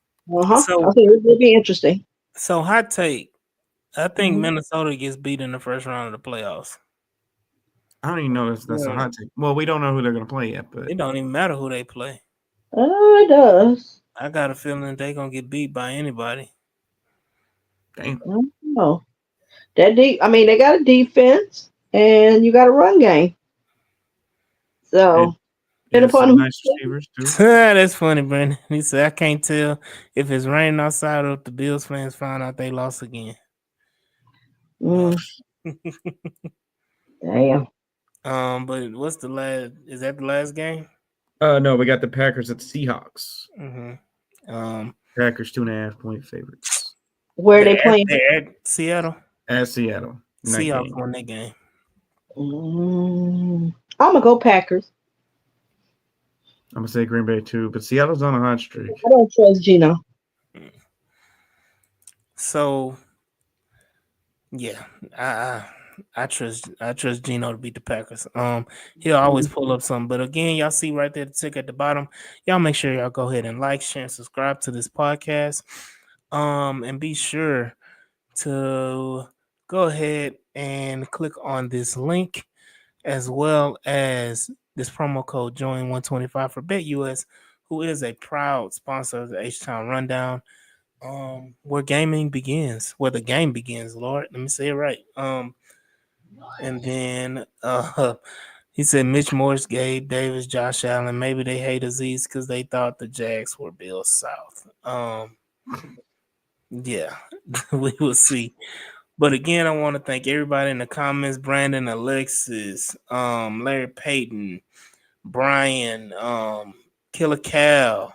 So it will be interesting. So hot take. I think Minnesota gets beat in the first round of the playoffs. I don't even know if that's a hot take. Well, we don't know who they're going to play yet, but it don't even matter who they play. It does. I got a feeling they're going to get beat by anybody. Damn. No. They got a defense and you got a run game. So, nice receivers too. That's funny, Brandon. He said, I can't tell if it's raining outside or if the Bills fans find out they lost again. Damn. But what's the last? Is that the last game? No, we got the Packers at the Seahawks. Packers 2.5-point favorites. Where are they playing? They're at Seattle. At Seattle. Seahawks won that game. I'm gonna go Packers. I'm gonna say Green Bay too, but Seattle's on a hot streak. I don't trust Gino. So, yeah, I trust Gino to beat the Packers. He'll always pull up something. But again, y'all see right there the tick at the bottom. Y'all make sure y'all go ahead and like, share, and subscribe to this podcast. And be sure to go ahead and click on this link as well as this promo code JOIN125 for BetUS, who is a proud sponsor of the H-Town Rundown. Where gaming begins, where the game begins, Lord. Let me say it right. And then he said Mitch Morse, Gabe Davis, Josh Allen. Maybe they hate Aziz because they thought the Jags were Bill South. Yeah, we will see. But again, I want to thank everybody in the comments: Brandon, Alexis, Larry Payton, Brian, Killer Cal,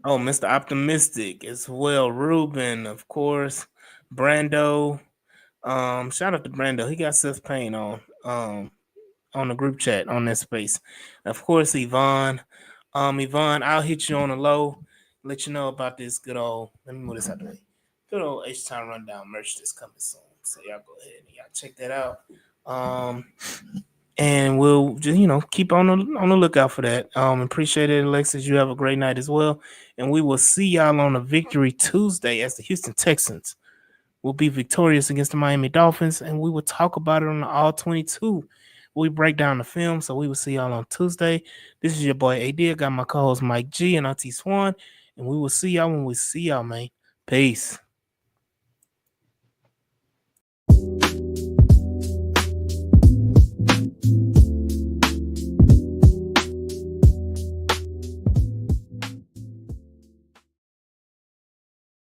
Mr. Optimistic as well, Ruben, of course, Brando. Shout out to Brando. He got Seth Payne on the group chat on that space. Of course, Yvonne. Yvonne, I'll hit you on the low, let you know about this good old. Let me move this out the way. Good old H-Town Rundown merch that's coming soon. So y'all go ahead and y'all check that out. And we'll just keep on the lookout for that. Appreciate it, Alexis. You have a great night as well. And we will see y'all on a Victory Tuesday as the Houston Texans will be victorious against the Miami Dolphins, and we will talk about it on the All 22. We break down the film, so we will see y'all on Tuesday. This is your boy AD. I got my co-host Mike G and Auntie Swan, and we will see y'all when we see y'all, man. Peace.